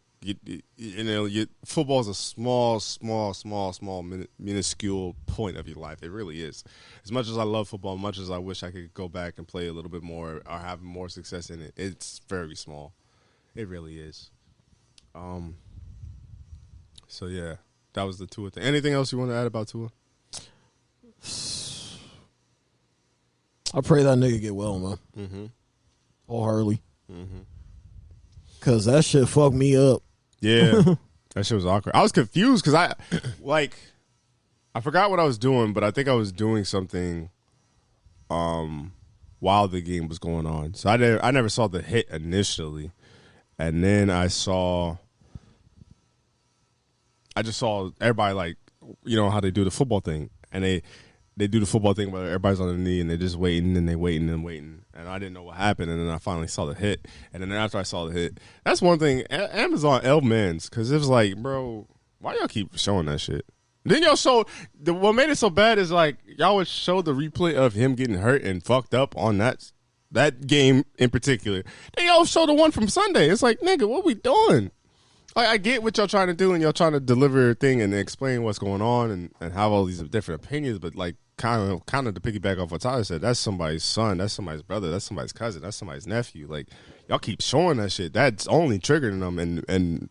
football is a small, minuscule point of your life. It really is. As much as I love football, much as I wish I could go back and play a little bit more or have more success in it, it's very small. It really is. So, yeah. That was the Tua thing. Anything else you want to add about Tua? I pray that nigga get well, man. Mm-hmm. Or Hurley. Mm-hmm. Because that shit fucked me up. Yeah. That shit was awkward. I was confused because I forgot what I was doing, but I think I was doing something while the game was going on. So I never saw the hit initially. And then I just saw everybody, like, you know how they do the football thing. And they do the football thing where everybody's on their knee and they're just waiting and they waiting and waiting. And I didn't know what happened. And then I finally saw the hit. And then after I saw the hit, that's one thing. Amazon L-Mans, because it was like, bro, why y'all keep showing that shit? Then y'all show, what made it so bad is like, y'all would show the replay of him getting hurt and fucked up on that game in particular. Then y'all show the one from Sunday. It's like, nigga, what we doing? Like, I get what y'all trying to do and y'all trying to deliver a thing and explain what's going on and have all these different opinions, but like kind of to piggyback off what Tyler said, that's somebody's son, that's somebody's brother, that's somebody's cousin, that's somebody's nephew. Like, y'all keep showing that shit. That's only triggering them and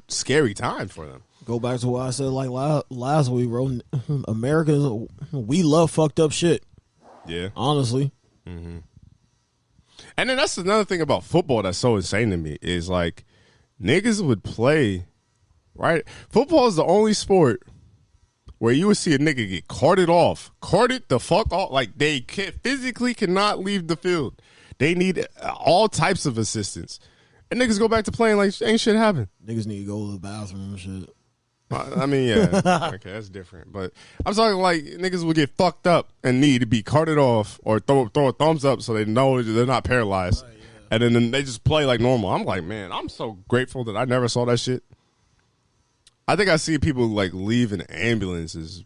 scary time for them. Go back to what I said like last week, bro. Americans, we love fucked up shit. Yeah. Honestly. Mm-hmm. And then that's another thing about football that's so insane to me is like niggas would play, right? Football is the only sport where you would see a nigga get carted the fuck off. Like they physically cannot leave the field. They need all types of assistance. And niggas go back to playing like ain't shit happened. Niggas need to go to the bathroom and shit. I mean, yeah. Okay, that's different. But I'm talking like niggas would get fucked up and need to be carted off or throw a thumbs up so they know they're not paralyzed. Right, yeah. And then they just play like normal. I'm like, man, I'm so grateful that I never saw that shit. I think I see people like leave in ambulances,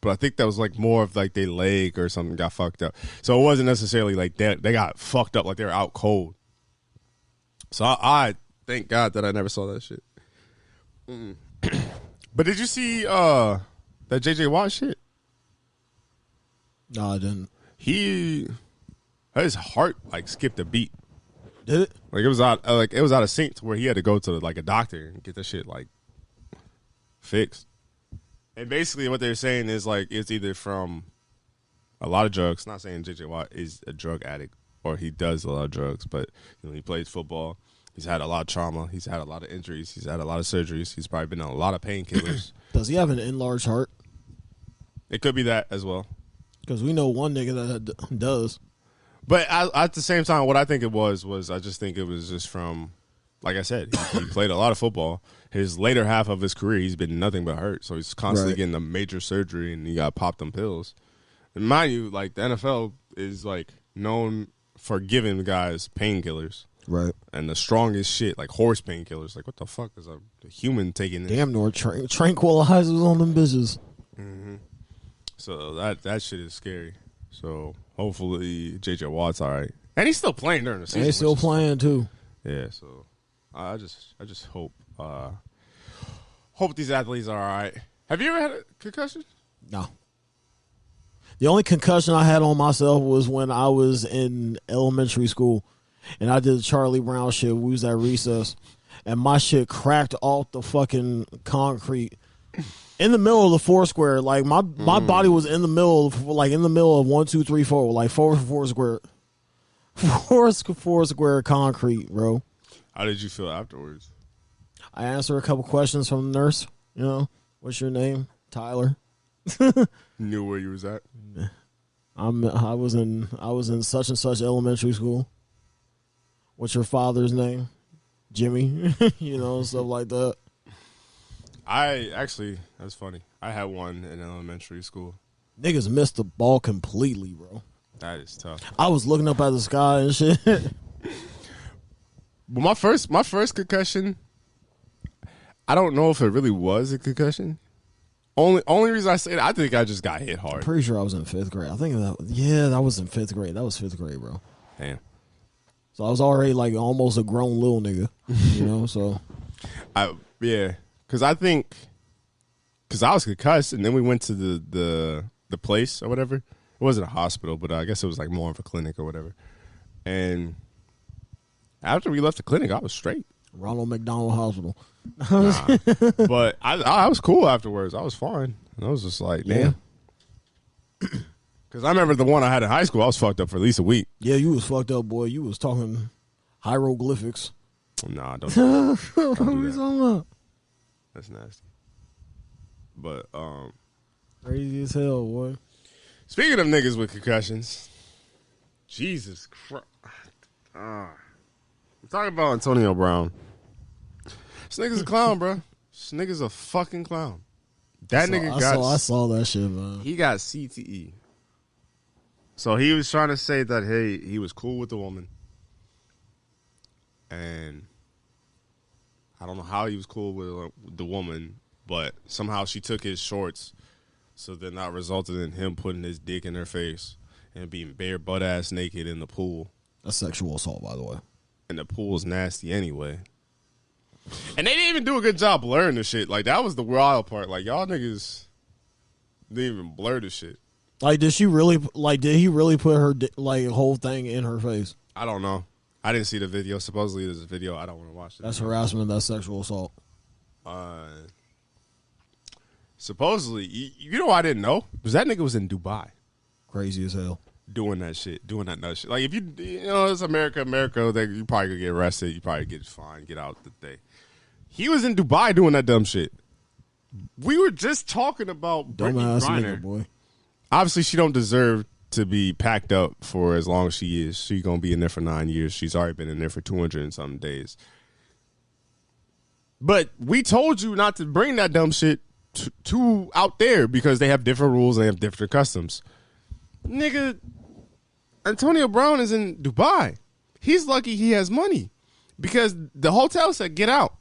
but I think that was like more of like their leg or something got fucked up. So it wasn't necessarily like that. They got fucked up like they were out cold. So I thank God that I never saw that shit. Mm. But did you see that JJ Watt shit? No, I didn't. His heart like skipped a beat. Did it? Like it was out of sync to where he had to go to like a doctor and get the shit like fixed. And basically what they're saying is like it's either from a lot of drugs. Not saying JJ Watt is a drug addict or he does a lot of drugs, but you know, he plays football. He's had a lot of trauma. He's had a lot of injuries. He's had a lot of surgeries. He's probably been on a lot of painkillers. Does he have an enlarged heart? It could be that as well. Because we know one nigga that does. But at the same time, what I think it was I just think it was just from, like I said, he played a lot of football. His later half of his career, he's been nothing but hurt. So he's constantly getting a major surgery and he got popped them pills. And mind you, like the NFL is like known for giving guys painkillers. Right. And the strongest shit, like horse painkillers. Like, what the fuck is a human taking this? Damn, nor tranquilizers on them bitches. Mm-hmm. So that shit is scary. So hopefully JJ Watt's all right. And he's still playing during the season. And he's still playing, too. Yeah, so I just hope these athletes are all right. Have you ever had a concussion? No. The only concussion I had on myself was when I was in elementary school. And I did the Charlie Brown shit. We was at recess. And my shit cracked off the fucking concrete in the middle of the Foursquare. Like, my body was in the middle of 1, 2, 3, 4. Like, four square concrete, bro. How did you feel afterwards? I answered a couple questions from the nurse. You know, what's your name? Tyler. Knew where you was at? I was in such and such elementary school. What's your father's name? Jimmy. You know, stuff like that. That's funny. I had one in elementary school. Niggas missed the ball completely, bro. That is tough. I was looking up at the sky and shit. But my first concussion, I don't know if it really was a concussion. Only reason I say that, I think I just got hit hard. I'm pretty sure I was in 5th grade. I think that was in 5th grade. That was 5th grade, bro. Damn. So I was already like almost a grown little nigga, you know. So, because I was concussed, and then we went to the place or whatever. It wasn't a hospital, but I guess it was like more of a clinic or whatever. And after we left the clinic, I was straight. Ronald McDonald Hospital. Nah, but I was cool afterwards. I was fine. And I was just like, damn. Because I remember the one I had in high school, I was fucked up for at least a week. Yeah, you was fucked up, boy. You was talking hieroglyphics. Nah, don't do that. That's nasty. But Crazy as hell, boy. Speaking of niggas with concussions, Jesus Christ. I'm talking about Antonio Brown. This nigga's a clown, bro. This nigga's a fucking clown. I saw that shit, man. He got CTE. So he was trying to say that, hey, he was cool with the woman. And I don't know how he was cool with the woman, but somehow she took his shorts. So then that resulted in him putting his dick in her face and being bare butt ass naked in the pool. That's sexual assault, by the way. And the pool's nasty anyway. And they didn't even do a good job blurring the shit. Like, that was the wild part. Like, y'all niggas didn't even blur the shit. Like, did he really put her, whole thing in her face? I don't know. I didn't see the video. Supposedly there's a video. I don't want to watch it. That's harassment. That's sexual assault. Supposedly, you know I didn't know? Because that nigga was in Dubai. Crazy as hell. Doing that shit. Doing that nut shit. Like, if you know, it's America, you probably could get arrested. You probably get fined, get out the day. He was in Dubai doing that dumb shit. We were just talking about dumbass nigga, boy. Obviously, she don't deserve to be packed up for as long as she is. She's going to be in there for 9 years. She's already been in there for 200 and something days. But we told you not to bring that dumb shit to out there because they have different rules and they have different customs. Nigga, Antonio Brown is in Dubai. He's lucky he has money because the hotel said, get out.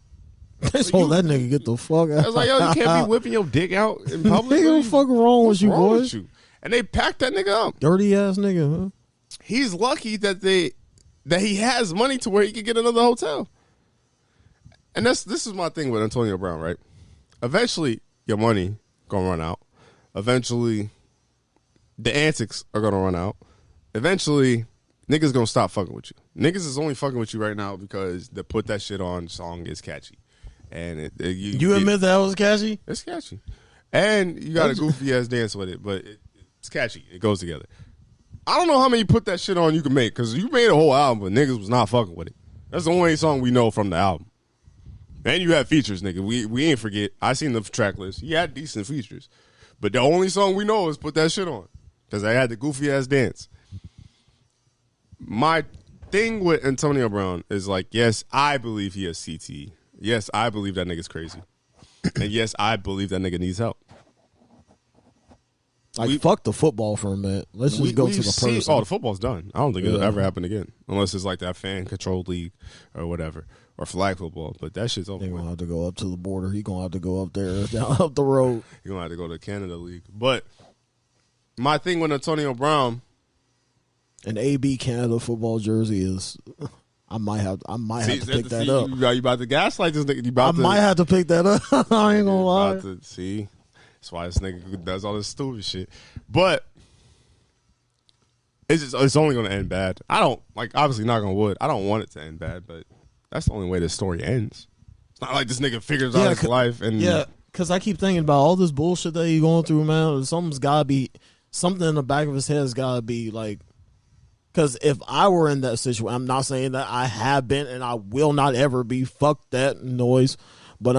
They told that nigga get the fuck out. I was like, yo, you can't be whipping your dick out in public. Nigga, what the fuck wrong with you, boy? With you? And they packed that nigga up. Dirty ass nigga, huh? He's lucky that he has money to where he can get another hotel. And this is my thing with Antonio Brown, right? Eventually, your money gonna run out. Eventually, the antics are gonna run out. Eventually, niggas gonna stop fucking with you. Niggas is only fucking with you right now because the Put That Shit On song is catchy. And you admit that was catchy? It's catchy. And you got a goofy ass dance with it, but it's catchy. It goes together. I don't know how many Put That Shit On you can make because you made a whole album, but niggas was not fucking with it. That's the only song we know from the album. And you had features, nigga. We ain't forget. I seen the track list. He had decent features. But the only song we know is Put That Shit On because I had the goofy ass dance. My thing with Antonio Brown is like, yes, I believe he has CTE. Yes, I believe that nigga's crazy. And yes, I believe that nigga needs help. Like, fuck the football for a minute. Let's just go to the person. Oh, the football's done. I don't think it'll ever happen again. Unless it's like that fan-controlled league or whatever. Or flag football. But that shit's over. He's going to have to go up to the border. He's going to have to go up there, down up the road. He's going to have to go to the Canada League. But my thing with Antonio Brown... An AB Canada football jersey is... I might have to pick that up. You about to gaslight this nigga. Might have to pick that up. I ain't gonna lie. That's why this nigga does all this stupid shit. But it's only gonna end bad. I don't obviously knock on wood. I don't want it to end bad, but that's the only way this story ends. It's not like this nigga figures out his life and because I keep thinking about all this bullshit that he's going through, man. Something in the back of his head has gotta be like. Because if I were in that situation, I'm not saying that I have been and I will not ever be. Fuck that noise. But,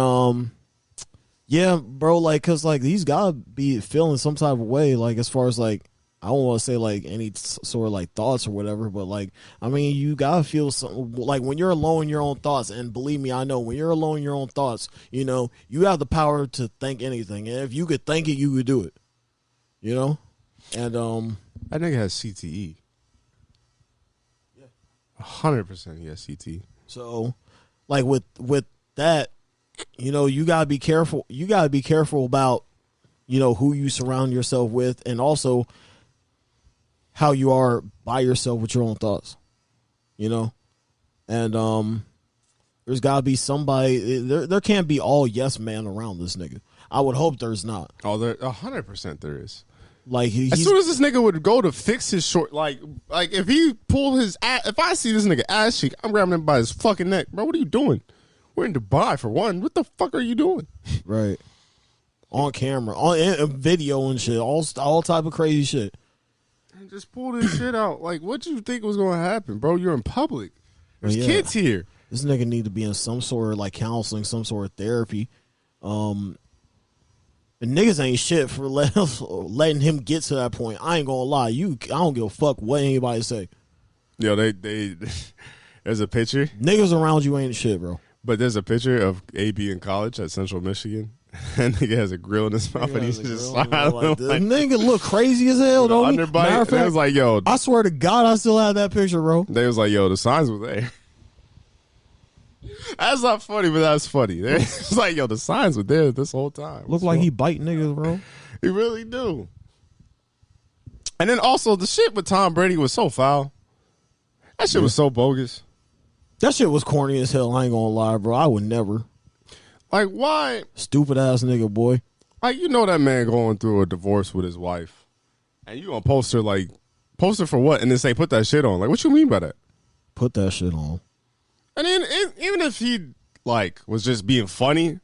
yeah, bro, like, because, like, he's got to be feeling some type of way, like, as far as, like, I don't want to say, like, any sort of, like, thoughts or whatever, but, like, I mean, you got to feel something, like, when you're alone in your own thoughts, and believe me, I know, when you're alone in your own thoughts, you know, you have the power to think anything, and if you could think it, you could do it, you know? And, that nigga has CTE. 100% yes, CT. So, like with that, you know, you gotta be careful. You gotta be careful about, you know, who you surround yourself with, and also how you are by yourself with your own thoughts. You know, and there's gotta be somebody. There can't be all yes man around this nigga. I would hope there's not. Oh, there 100% there is. Like as soon as this nigga would go to fix his short, like if he pull his ass, if I see this nigga ass cheek, I'm grabbing him by his fucking neck, bro. What are you doing? We're in Dubai for one. What the fuck are you doing? Right, on camera, on video and shit, all type of crazy shit. And just pull this shit out. Like, what you think was going to happen, bro? You're in public. There's kids here. This nigga need to be in some sort of like counseling, some sort of therapy. And niggas ain't shit for letting him get to that point. I ain't gonna lie. I don't give a fuck what anybody say. Yo, they there's a picture. Niggas around you ain't shit, bro. But there's a picture of AB in college at Central Michigan. And nigga has a grill in his mouth and he's just smiling. Like nigga look crazy as hell, don't he? Matter of fact, was like, yo. I swear to God, I still have that picture, bro. They was like, yo, the signs were there. That's not funny, but that's funny. It's like, yo, the signs were there this whole time. Look like he bite niggas, bro. He really do. And then also the shit with Tom Brady was so foul. That shit was so bogus. That shit was corny as hell. I ain't gonna lie, bro. I would never. Like, why? Stupid ass nigga, boy. Like, you know that man going through a divorce with his wife. And you gonna post her for what? And then say, put that shit on. Like, what you mean by that? Put that shit on. And then, even if he, like, was just being funny,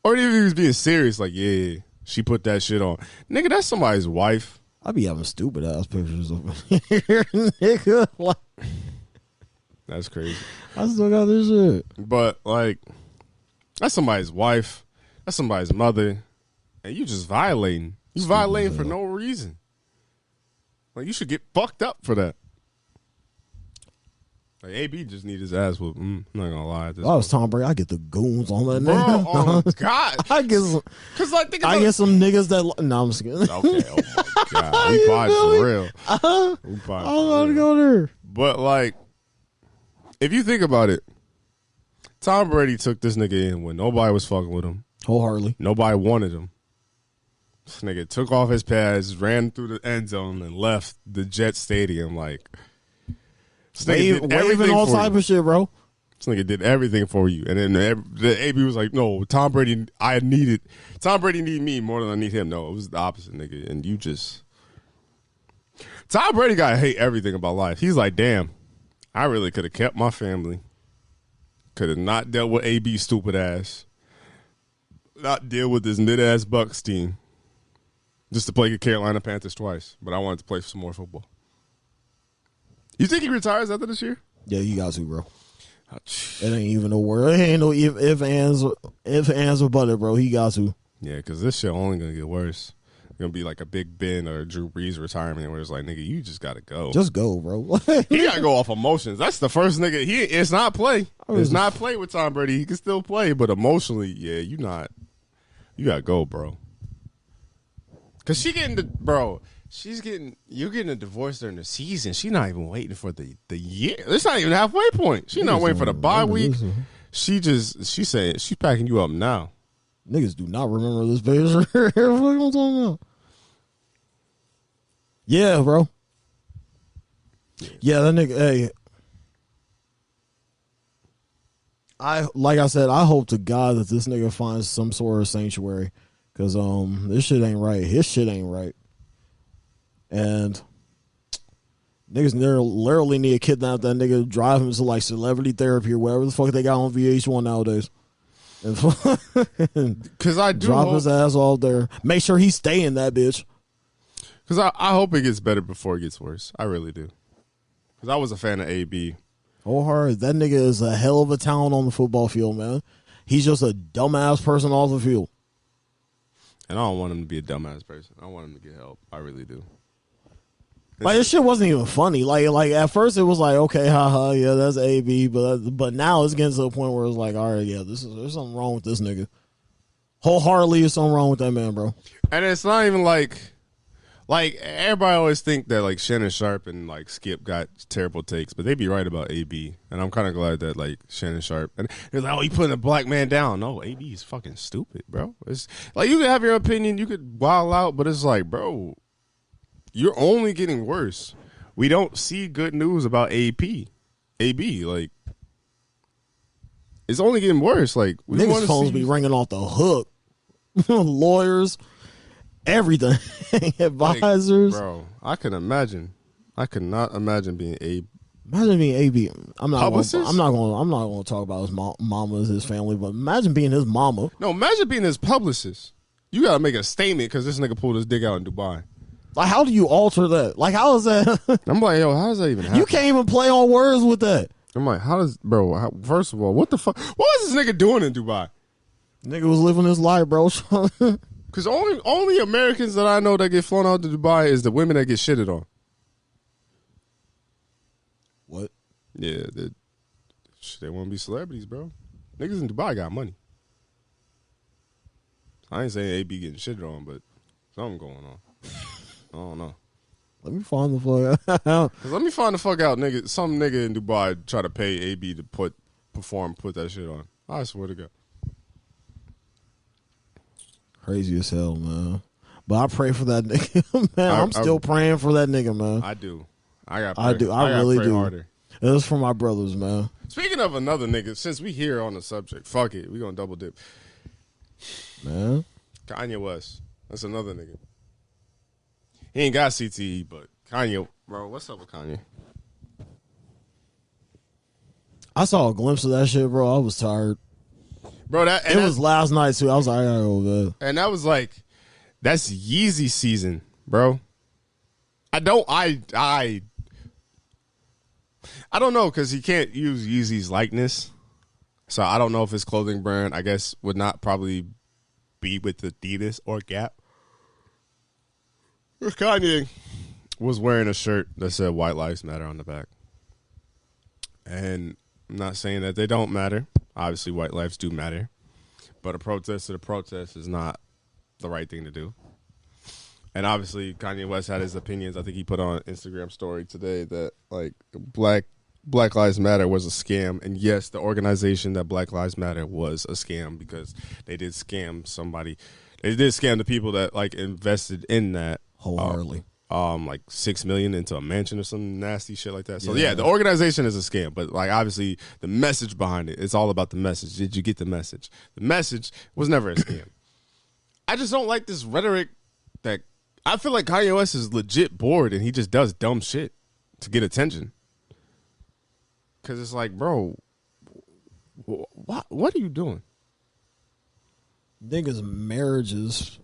or if he was being serious, like, yeah, she put that shit on. Nigga, that's somebody's wife. I be having stupid ass pictures of here, nigga. Like, that's crazy. I still got this shit. But, like, that's somebody's wife. That's somebody's mother. And you just violating. You violating for no reason. Like, you should get fucked up for that. Like, AB just need his ass whooped. I'm not gonna lie. If I was Tom Brady, I get the goons on that bro, nigga. oh God. I get some. Cause like, I get some niggas that. No, I'm just kidding. Okay, oh my God. We fine for real. We fine I don't know to go there. But like, if you think about it, Tom Brady took this nigga in when nobody was fucking with him. Wholeheartedly. Nobody wanted him. This nigga took off his pads, ran through the end zone, and left the Jet Stadium like. Waving all type of shit, bro. This nigga did everything for you. And then the AB was like, no, Tom Brady needed me more than I need him. No, it was the opposite, nigga. And you just. Tom Brady got to hate everything about life. He's like, damn, I really could have kept my family. Could have not dealt with AB's stupid ass. Not deal with this mid-ass Bucks team. Just to play the Carolina Panthers twice. But I wanted to play some more football. You think he retires after this year? Yeah, you got to, bro. It ain't even a word. It ain't no if ands or butter, bro. He got to. Yeah, because this shit only going to get worse. It's going to be like a Big Ben or Drew Brees retirement where it's like, nigga, you just got to go. Just go, bro. He got to go off emotions. That's the first nigga. It's not play. It's not play with Tom Brady. He can still play, but emotionally, yeah, you got to go, bro. Because you're getting a divorce during the season. She's not even waiting for the year. It's not even halfway point. She's not waiting for the bye week. She's saying she's packing you up now. Niggas do not remember this picture. What am I talking about? Yeah, bro. Yeah, that nigga. Hey, like I said, I hope to God that this nigga finds some sort of sanctuary, because this shit ain't right. His shit ain't right. And niggas literally need to kidnap that nigga, drive him to like celebrity therapy or whatever the fuck they got on VH1 nowadays. Because I do drop his ass all there. Make sure he stay in that bitch. Because I hope it gets better before it gets worse. I really do. Because I was a fan of AB. Oh, hard. That nigga is a hell of a talent on the football field, man. He's just a dumbass person off the field. And I don't want him to be a dumbass person. I want him to get help. I really do. Like, this shit wasn't even funny. Like at first it was like, okay, haha, yeah, that's AB, but now it's getting to the point where it's like, all right, yeah, there's something wrong with this nigga. Wholeheartedly, there's something wrong with that man, bro. And it's not even like everybody always think that like Shannon Sharp and like Skip got terrible takes, but they be right about AB. And I'm kind of glad that like Shannon Sharp and they're like, oh, he putting a black man down. No, AB is fucking stupid, bro. It's like, you can have your opinion, you could wild out, but it's like, bro, you're only getting worse. We don't see good news about AB. Like, it's only getting worse. Like, we niggas' phones be ringing off the hook. Lawyers, everything, advisors. Like, bro, I can imagine. I could not imagine being AB. Imagine being AB. I'm not going to talk about his mama, his family, but imagine being his mama. No, imagine being his publicist. You got to make a statement because this nigga pulled his dick out in Dubai. Like, how do you alter that? Like, how is that? I'm like, yo, how does that even happen? You can't even play on words with that. I'm like, first of all, what the fuck? What was this nigga doing in Dubai? Nigga was living his life, bro. Because Because only Americans that I know that get flown out to Dubai is the women that get shitted on. What? Yeah, they want to be celebrities, bro. Niggas in Dubai got money. I ain't saying AB getting shitted on, but something going on. I don't know. Let me find the fuck out. Let me find the fuck out, nigga. Some nigga in Dubai try to pay AB to put that shit on. I swear to God. Crazy as hell, man. But I pray for that nigga, man. I'm still praying for that nigga, man. I do. I really do. Harder. It was for my brothers, man. Speaking of another nigga, since we here on the subject, fuck it. We gonna double dip. Man. Kanye West. That's another nigga. He ain't got CTE, but Kanye, bro, what's up with Kanye? I saw a glimpse of that shit, bro. I was tired. Bro, it was last night, too. I was like, I gotta go to bed. And that was like, that's Yeezy season, bro. I don't know, because he can't use Yeezy's likeness. So I don't know if his clothing brand, I guess, would not probably be with Adidas or Gap. Kanye was wearing a shirt that said White Lives Matter on the back. And I'm not saying that they don't matter. Obviously, white lives do matter. But a protest is not the right thing to do. And obviously, Kanye West had his opinions. I think he put on an Instagram story today that, like, Black Lives Matter was a scam. And yes, the organization that Black Lives Matter was a scam because they did scam somebody. They did scam the people that, like, invested in that. Wholeheartedly. Like $6 million into a mansion or some nasty shit like that. So yeah, the organization is a scam, but like obviously the message behind it, it's all about the message. Did you get the message? The message was never a scam. I just don't like this rhetoric that I feel like Kanye West is legit bored and he just does dumb shit to get attention. Cause it's like, bro, what are you doing? Niggas' marriages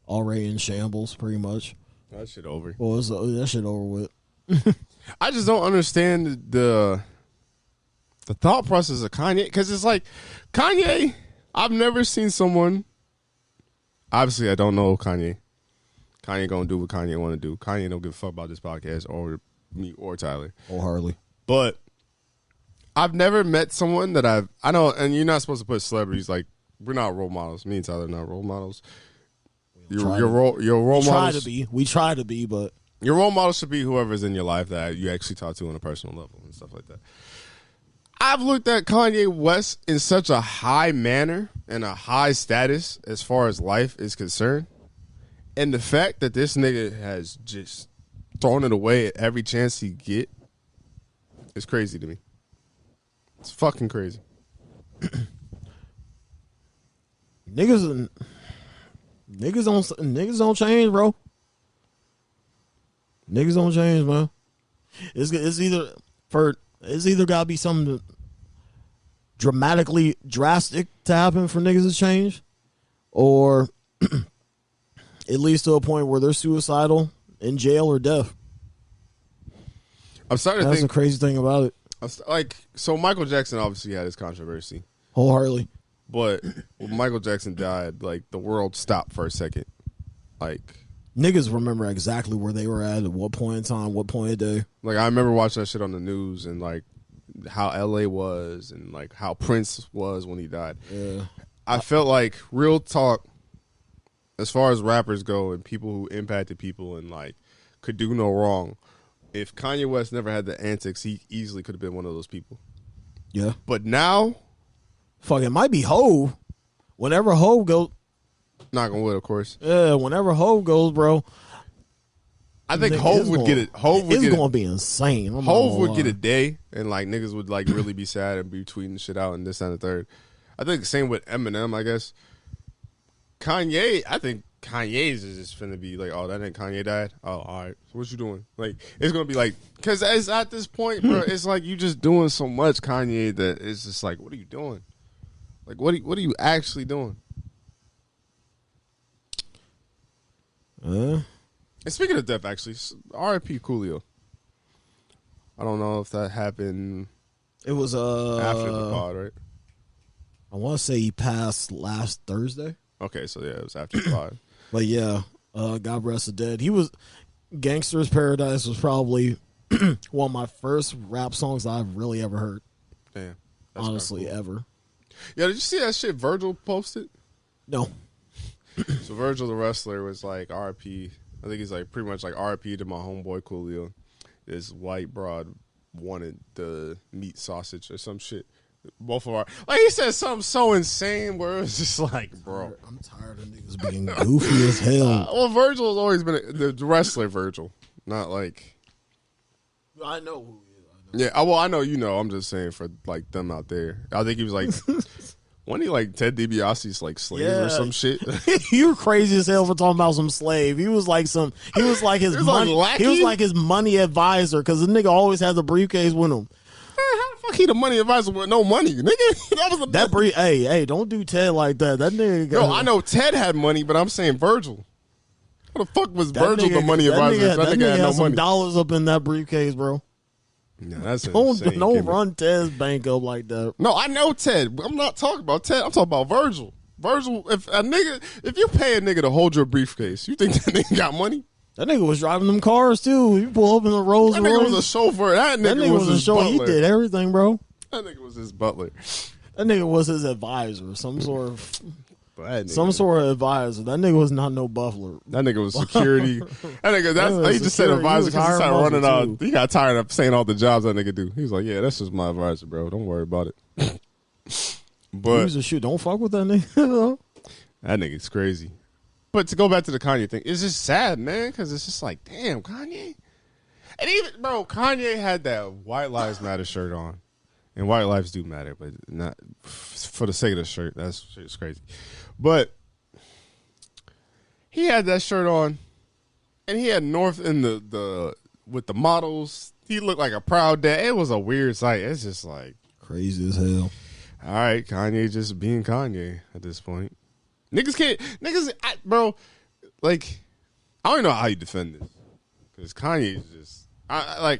already in shambles, pretty much. That shit over. Well, that shit over with. I just don't understand the thought process of Kanye, because it's like Kanye. I've never seen someone. Obviously, I don't know Kanye. Kanye gonna do what Kanye want to do. Kanye don't give a fuck about this podcast or me or Tyler. Wholeheartedly. But I've never met someone that I know, and you're not supposed to put celebrities like we're not role models. Me and Tyler are not role models. Your role models. We try to be, but your role model should be whoever's in your life that you actually talk to on a personal level and stuff like that. I've looked at Kanye West in such a high manner and a high status as far as life is concerned. And the fact that this nigga has just thrown it away at every chance he get is crazy to me. It's fucking crazy. Niggas don't change, bro. Niggas don't change, man. It's either gotta be something dramatically drastic to happen for niggas to change, or it leads to a point where they're suicidal, in jail, or death. I'm starting to think that's the crazy thing about it. So Michael Jackson obviously had his controversy. Wholeheartedly. But when Michael Jackson died, like, the world stopped for a second. Like, niggas remember exactly where they were at what point in time, what point of day. Like, I remember watching that shit on the news and, like, how LA was and, like, how Prince was when he died. Yeah. I felt like, real talk, as far as rappers go and people who impacted people and, like, could do no wrong, if Kanye West never had the antics, he easily could have been one of those people. Yeah. But now, fuck, it might be Hove. Whenever Hove goes, knock on wood, of course. Yeah, whenever Hove goes, bro. I think Hove would get it. It's going to be insane. Hove would get a day, and like niggas would like really be sad and be tweeting shit out and this and the third. I think the same with Eminem. I guess Kanye. I think Kanye's is just finna be like, oh, that ain't Kanye died. Oh, all right. So what you doing? Like, it's gonna be like, because it's at this point, bro. It's like you just doing so much, Kanye, that it's just like, what are you doing? Like, what are you actually doing? And speaking of death, actually, R.I.P. Coolio. I don't know if that happened. It was after the pod, right? I want to say he passed last Thursday. Okay, so yeah, it was after 5. But yeah, God rest the dead. He was Gangster's Paradise was probably one of my first rap songs I've really ever heard. Damn. Honestly, cool. ever. Yeah, did you see that shit Virgil posted? No. So Virgil the wrestler was like RP. I think he's like pretty much like RP to my homeboy Coolio. This white broad wanted the meat sausage or some shit. Both of our like he said something so insane where it was just like, bro, I'm tired of niggas being goofy as hell. Well, Virgil has always been the wrestler Virgil, not like. I know who he is. Yeah, well, I know you know. I'm just saying for like them out there. I think he was like, wasn't he like Ted DiBiase's like slave or some shit? You're crazy as hell for talking about some slave. He was like his money. He was like his money advisor because the nigga always has a briefcase with him. How the fuck he the money advisor with no money, nigga? That was the Hey, don't do Ted like that. That nigga. No, I know Ted had money, but I'm saying Virgil. How the fuck was Virgil the money advisor? That nigga had no some money. Dollars up in that briefcase, bro. Yeah, that's insane. Don't run Ted's bank up like that. No, I know Ted. I'm not talking about Ted. I'm talking about Virgil. Virgil, if you pay a nigga to hold your briefcase, you think that nigga got money? That nigga was driving them cars too. You pull up in the Rolls Royce. That nigga was a chauffeur. That nigga was his butler. He did everything, bro. That nigga was his butler. That nigga was his advisor, some sort of advisor. That nigga was not no buffler. That nigga was security. That nigga, he just said advisor because he started running out. He got tired of saying all the jobs that nigga do. He was like, yeah, that's just my advisor, bro. Don't worry about it. But he was a shoot. Don't fuck with that nigga. That nigga's crazy. But to go back to the Kanye thing, it's just sad, man, because it's just like, damn, Kanye. And even, bro, Kanye had that White Lives Matter shirt on. And white lives do matter, but not for the sake of the shirt. That's shit's crazy. But he had that shirt on, and he had North in the with the models. He looked like a proud dad. It was a weird sight. It's just like crazy as hell. All right, Kanye just being Kanye at this point. Bro, like, I don't know how you defend this. Because Kanye is just, I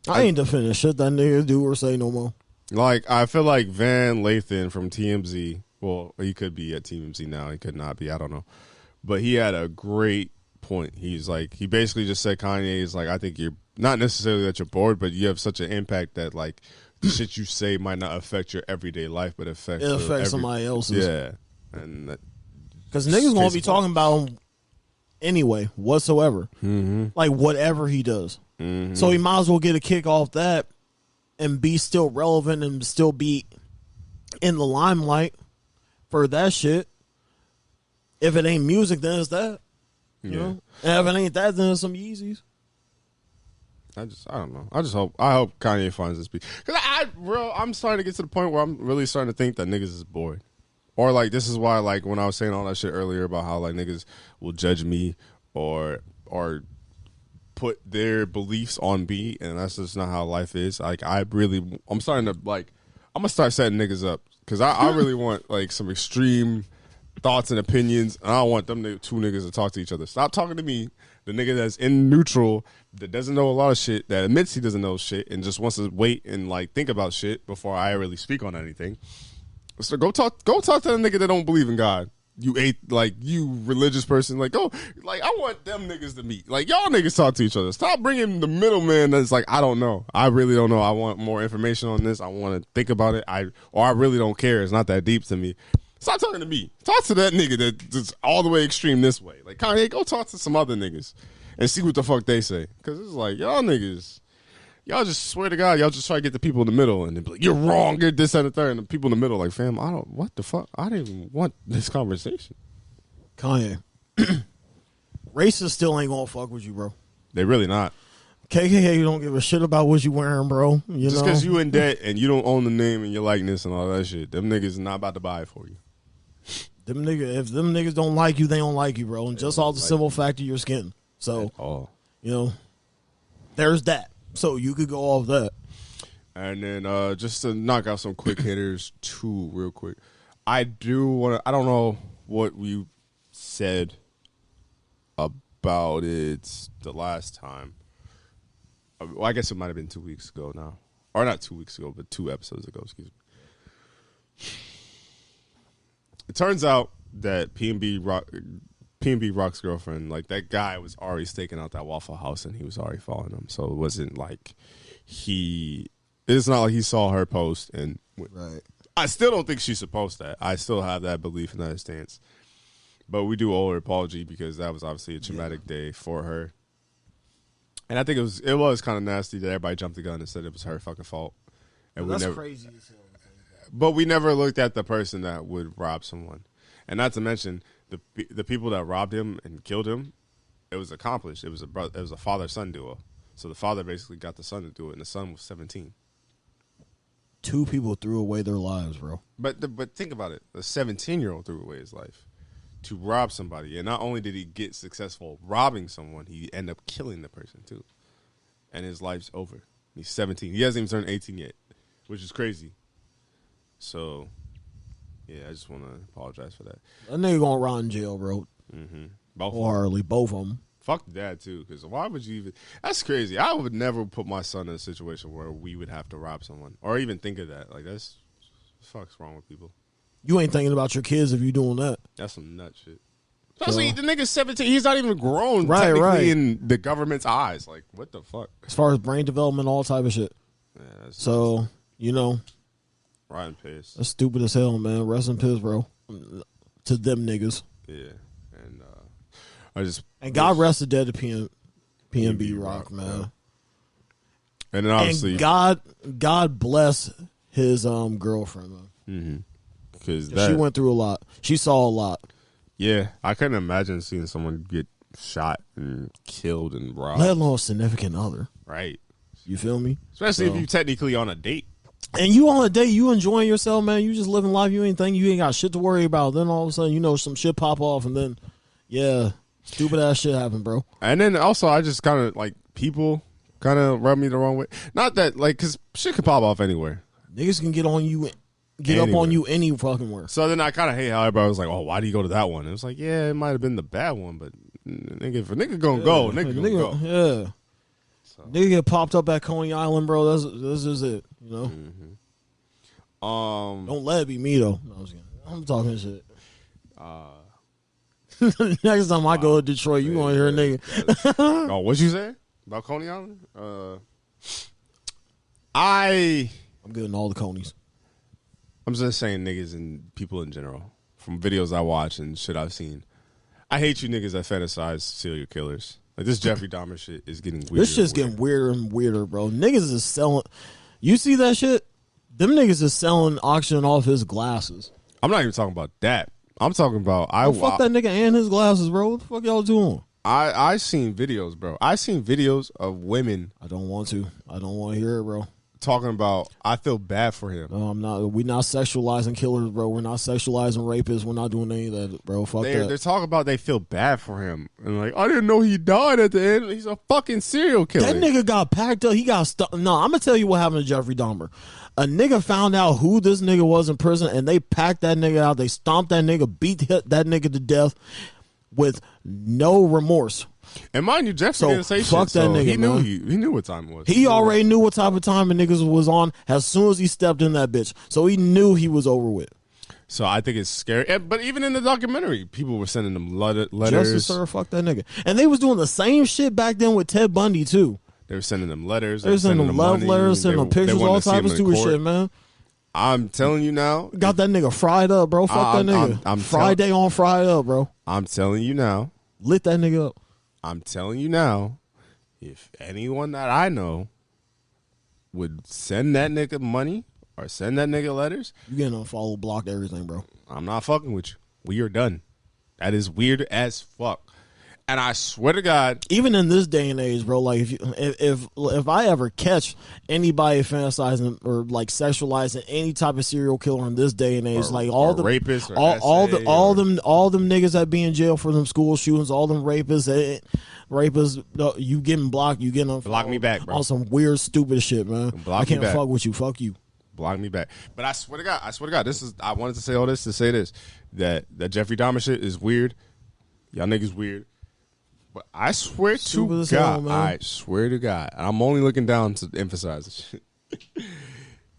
ain't defending shit that nigga do or say no more. Like, I feel like Van Lathan from TMZ, well, he could be at TMZ now. He could not be. I don't know. But he had a great point. He's like, he basically just said, Kanye is like, I think you're, not necessarily that you're bored, but you have such an impact that, like, the shit you say might not affect your everyday life, but it affects somebody else's. Yeah. And because niggas gonna be talking about him anyway, whatsoever. Mm-hmm. Like whatever he does. Mm-hmm. So he might as well get a kick off that and be still relevant and still be in the limelight for that shit. If it ain't music, then it's that. You know? And if it ain't that, then it's some Yeezys. I don't know. I hope Kanye finds this beat. Because I'm starting to get to the point where I'm really starting to think that niggas is bored. Or, like, this is why, like, when I was saying all that shit earlier about how, like, niggas will judge me or put their beliefs on me, and that's just not how life is. Like, I'm starting to, like, I'm going to start setting niggas up. Because I really want, like, some extreme thoughts and opinions, and I don't want them two niggas to talk to each other. Stop talking to me, the nigga that's in neutral, that doesn't know a lot of shit, that admits he doesn't know shit, and just wants to wait and, like, think about shit before I really speak on anything. So go talk to the nigga that don't believe in God. You religious person. Like, go, like, I want them niggas to meet. Like, y'all niggas talk to each other. Stop bringing the middleman that's like, I don't know. I really don't know. I want more information on this. I want to think about it. I really don't care. It's not that deep to me. Stop talking to me. Talk to that nigga that's all the way extreme this way. Like, Kanye, go talk to some other niggas and see what the fuck they say. Because it's like, y'all niggas, y'all just swear to God, y'all just try to get the people in the middle and then be like, you're wrong, you're this and the third. And the people in the middle like, fam, what the fuck? I didn't even want this conversation. Kanye. Racists still ain't gonna fuck with you, bro. They really not. KKK don't give a shit about what you wearing, bro. Just because you in debt and you don't own the name and your likeness and all that shit, them niggas not about to buy it for you. If them niggas don't like you, they don't like you, bro. And just all the simple fact of your skin. So, there's that. So you could go off that. And then just to knock out some quick hitters too, real quick. I don't know what we said about it the last time. Well, I guess it might have been 2 weeks ago now. Or not 2 weeks ago, but 2 episodes ago, excuse me. It turns out that P&B Rock's girlfriend, like that guy was already staking out that Waffle House and he was already following him. So it wasn't like it's not like he saw her post and Right. I still don't think she should post that. I still have that belief in that stance. But we do owe her apology because that was obviously a traumatic day for her. And I think it was kind of nasty that everybody jumped the gun and said it was her fucking fault. And That's crazy as hell. But we never looked at the person that would rob someone. And not to mention the people that robbed him and killed him, it was accomplished. It was a father-son duo. So the father basically got the son to do it, and the son was 17. 2 people threw away their lives, bro. But think about it. The 17-year-old threw away his life to rob somebody. And not only did he get successful robbing someone, he ended up killing the person, too. And his life's over. He's 17. He hasn't even turned 18 yet, which is crazy. So, yeah, I just want to apologize for that. That nigga gonna rot in jail, bro. Mm-hmm. Both of them. Fuck the dad, too, because why would you even... That's crazy. I would never put my son in a situation where we would have to rob someone or even think of that. Like, that's... What the fuck's wrong with people? You ain't thinking about your kids if you doing that. That's some nut shit. Especially the nigga's 17. He's not even grown technically in the government's eyes. Like, what the fuck? As far as brain development, all type of shit. Yeah, so, you know... Riding piss. That's stupid as hell, man. Rest in piss, bro. To them niggas. Yeah. And I just... And God rest the dead to P&B Rock, man. Yeah. And then obviously... And God bless his girlfriend, man. Mm-hmm. Because she went through a lot. She saw a lot. Yeah. I couldn't imagine seeing someone get shot and killed and robbed. Let alone a significant other. Right. You feel me? Especially if you technically on a date. And you on a date, you enjoying yourself, man. You just living life. You ain't got shit to worry about. Then all of a sudden, some shit pop off, and then, yeah, stupid ass shit happen, bro. And then also, I just kind of like people kind of rub me the wrong way. Not that because shit could pop off anywhere. Niggas can get on you, up on you any fucking where. So then I kind of hate how everybody was like, "Oh, why do you go to that one?" And it was like, yeah, it might have been the bad one, but nigga, if a nigga gonna go, nigga gonna go. Yeah. So. Nigga get popped up at Coney Island, bro. This is it. You know. Mm-hmm. Don't let it be me though. No, I'm talking shit. Next time I go to Detroit, you gonna hear a nigga. Oh, what you say about Coney Island? I'm getting all the Conies. I'm just saying niggas and people in general from videos I watch and shit I've seen. I hate you niggas that fantasize serial killers. Like this Jeffrey Dahmer shit is getting weirder. This shit's getting weirder and weirder, bro. Niggas is selling. You see that shit? Them niggas is selling, auctioning off his glasses. I'm not even talking about that. I'm talking about fuck that nigga and his glasses, bro. What the fuck y'all doing? I seen videos, bro. I seen videos of women. I don't want to hear it, bro. Talking about, I feel bad for him. No, I'm not. We're not sexualizing killers, bro. We're not sexualizing rapists. We're not doing any of that, bro. Fuck that. They're talking about they feel bad for him. And like, I didn't know he died at the end. He's a fucking serial killer. That nigga got packed up. He got stuck. No, I'm going to tell you what happened to Jeffrey Dahmer. A nigga found out who this nigga was in prison, and they packed that nigga out. They stomped that nigga, beat that nigga to death with no remorse. And mind you, Jeff didn't say fuck shit. That nigga, he knew man. he knew what time it was. He already knew what type of time the niggas was on as soon as he stepped in that bitch. So he knew he was over with. So I think it's scary. But even in the documentary, people were sending them letters. Justice, sir, fuck that nigga. And they was doing the same shit back then with Ted Bundy, too. They were sending them letters. They were sending them love letters, sending them pictures, all type of stupid shit, man. I'm telling you now. Got that nigga fried up, bro. Fuck that nigga. I'm Friday on fried up, bro. I'm telling you now. Lit that nigga up. I'm telling you now, if anyone that I know would send that nigga money or send that nigga letters, you getting unfollowed, blocked, everything, bro. I'm not fucking with you. We are done. That is weird as fuck. And I swear to God, even in this day and age, bro, like if I ever catch anybody fantasizing or like sexualizing any type of serial killer in this day and age, like all the rapists, all them niggas that be in jail for them school shootings, all them rapists, you getting blocked, you getting block me back, bro. On some weird stupid shit, man. I can't fuck with you. Fuck you. Block me back. But I swear to God, I wanted to say all this to say this, that Jeffrey Dahmer shit is weird. Y'all niggas weird. But I swear to God, I swear to God, I'm only looking down to emphasize this shit.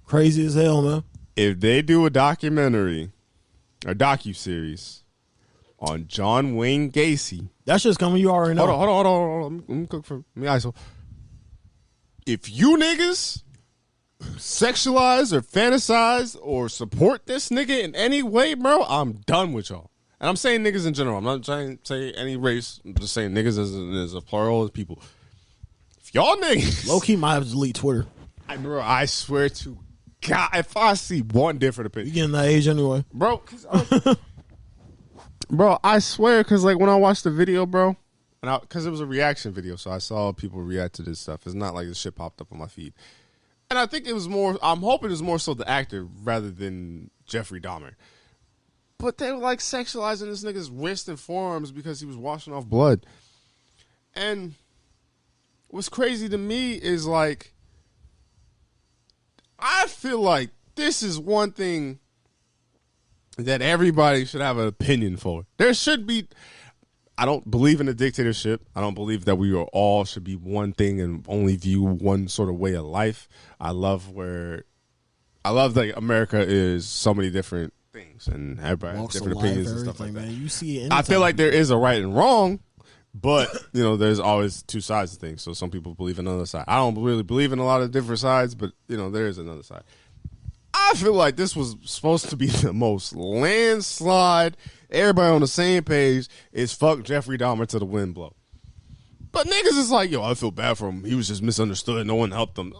Crazy as hell, man. If they do a documentary or docuseries on John Wayne Gacy. That shit's coming. You already know. Hold on. Let me cook for me. ISO. If you niggas sexualize or fantasize or support this nigga in any way, bro, I'm done with y'all. And I'm saying niggas in general. I'm not trying to say any race. I'm just saying niggas as a plural of people. If y'all niggas... Low-key might have to delete Twitter. Bro, I swear to God, if I see one different opinion... You getting that age anyway. Bro, bro, I swear, because like when I watched the video, bro, and because it was a reaction video, so I saw people react to this stuff. It's not like this shit popped up on my feed. And I think it was more... I'm hoping it was more so the actor rather than Jeffrey Dahmer. But they were like sexualizing this nigga's wrist and forearms because he was washing off blood. And what's crazy to me is like, I feel like this is one thing that everybody should have an opinion for. There should be, I don't believe in a dictatorship. I don't believe that we are all should be one thing and only view one sort of way of life. I love that America is so many different things and everybody has different opinions and stuff like that. Man. You see it I feel like there is a right and wrong, but there's always two sides of things. So some people believe in another side. I don't really believe in a lot of different sides, but there is another side. I feel like this was supposed to be the most landslide. Everybody on the same page is fuck Jeffrey Dahmer to the wind blow. But niggas is like, I feel bad for him. He was just misunderstood. No one helped him.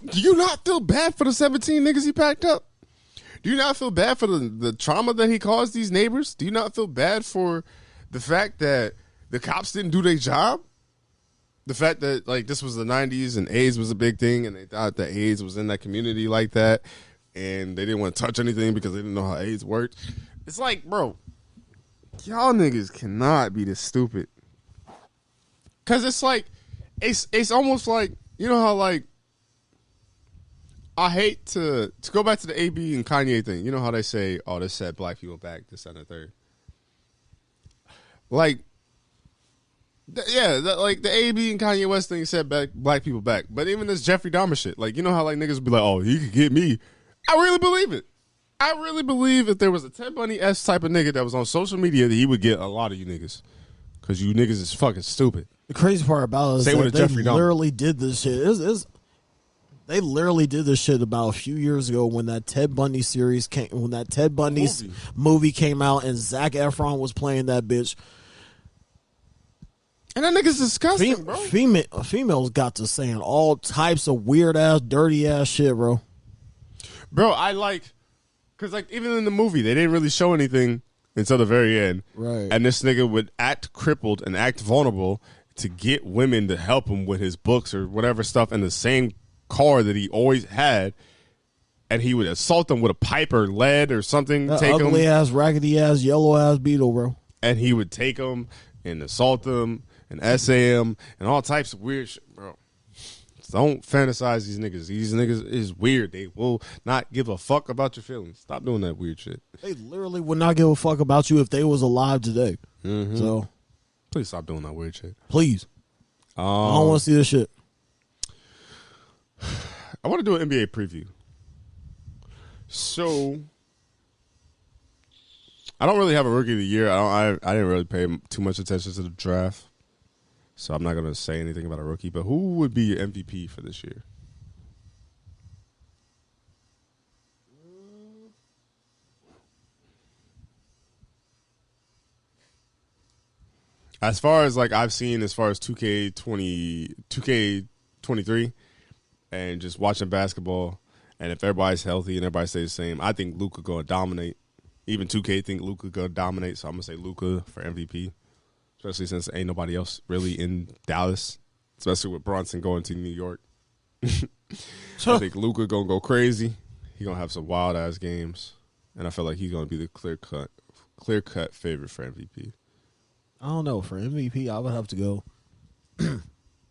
Do you not feel bad for the 17 niggas he packed up? Do you not feel bad for the trauma that he caused these neighbors? Do you not feel bad for the fact that the cops didn't do their job? The fact that, like, this was the 90s and AIDS was a big thing and they thought that AIDS was in that community like that and they didn't want to touch anything because they didn't know how AIDS worked. It's like, bro, y'all niggas cannot be this stupid. Because it's like, it's almost like, you know how, like, I hate to go back to the AB and Kanye thing. You know how they say, oh, this set black people back, this, that, and the third. Like, like the AB and Kanye West thing set black people back. But even this Jeffrey Dahmer shit, like, you know how like niggas be like, oh, he could get me. I really believe it. I really believe if there was a Ted Bundy-esque type of nigga that was on social media, that he would get a lot of you niggas. Because you niggas is fucking stupid. The crazy part about it is that they literally did this shit. They literally did this shit about a few years ago when that Ted Bundy series came, when that Ted Bundy movie came out and Zac Efron was playing that bitch. And that nigga's disgusting, bro. Females got to saying all types of weird ass, dirty ass shit, bro. Bro, because like even in the movie, they didn't really show anything until the very end. Right. And this nigga would act crippled and act vulnerable to get women to help him with his books or whatever stuff in the same car that he always had, and he would assault them with a pipe or lead or something. That ugly ass, raggedy ass, yellow ass Beetle, bro. And he would take them and assault them and essay them and all types of weird shit, bro. Don't fantasize these niggas. These niggas is weird. They will not give a fuck about your feelings. Stop doing that weird shit. They literally would not give a fuck about you if they was alive today. Mm-hmm. So, please stop doing that weird shit. Please. I don't want to see this shit. I want to do an NBA preview. So, I don't really have a rookie of the year. I didn't really pay too much attention to the draft. So I'm not going to say anything about a rookie. But who would be your MVP for this year? As far as like I've seen, as far as 2K23, and just watching basketball, and if everybody's healthy and everybody stays the same, I think Luka going to dominate. Even 2K think Luka going to dominate, so I'm going to say Luka for MVP, especially since ain't nobody else really in Dallas, especially with Bronson going to New York. I think Luka going to go crazy. He going to have some wild-ass games, and I feel like he's going to be the clear-cut favorite for MVP. I don't know. For MVP, I would have to go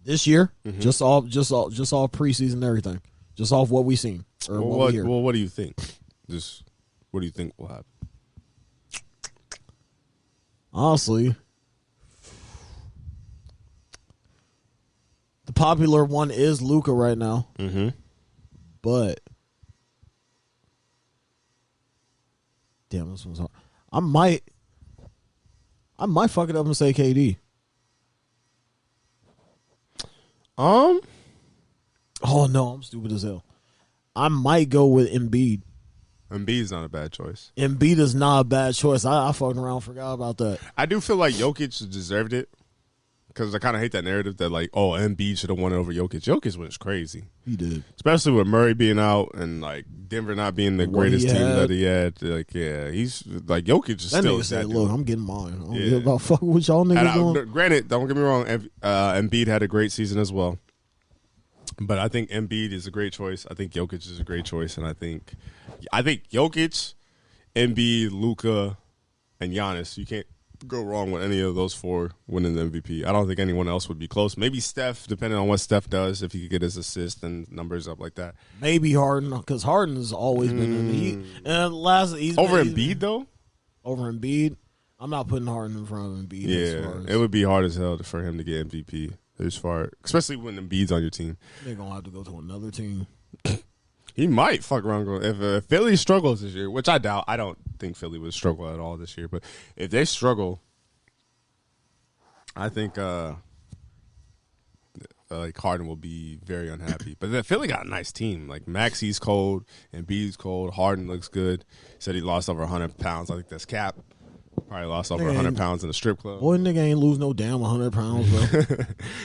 this year, just off preseason and everything, just off what we seen. Or what do you think? Just what do you think will happen? Honestly, the popular one is Luka right now, but damn, this one's hard. I might fuck it up and say KD. Oh no, I'm stupid as hell. I might go with Embiid. Embiid's not a bad choice. Embiid is not a bad choice. I fucking around forgot about that. I do feel like Jokic deserved it because I kind of hate that narrative that like, oh, Embiid should have won it over Jokic. Jokic went crazy. He did, especially with Murray being out and like Denver not being the greatest team that he had. Like, yeah, he's like Jokic is that still nigga said, dude. "Look, I'm getting mine. I don't give about fucking what y'all niggas doing." Granted, don't get me wrong. Embiid had a great season as well. But I think Embiid is a great choice. I think Jokic is a great choice, and I think Jokic, Embiid, Luka, and Giannis. You can't go wrong with any of those four winning the MVP. I don't think anyone else would be close. Maybe Steph, depending on what Steph does, if he could get his assist and numbers up like that. Maybe Harden, because Harden has always been in the heat. And Embiid though. Over Embiid, I'm not putting Harden in front of Embiid. Yeah, it would be hard as hell for him to get MVP. As far, especially when Embiid's on your team, they're gonna have to go to another team. He might fuck around if Philly struggles this year, which I doubt. I don't think Philly would struggle at all this year. But if they struggle, I think like Harden will be very unhappy. But then Philly got a nice team. Like Maxi's cold, Embiid's cold. Harden looks good. Said he lost over 100 pounds. I think that's cap. Probably lost over 100 pounds in the strip club. Boy, nigga ain't lose no damn 100 pounds, bro.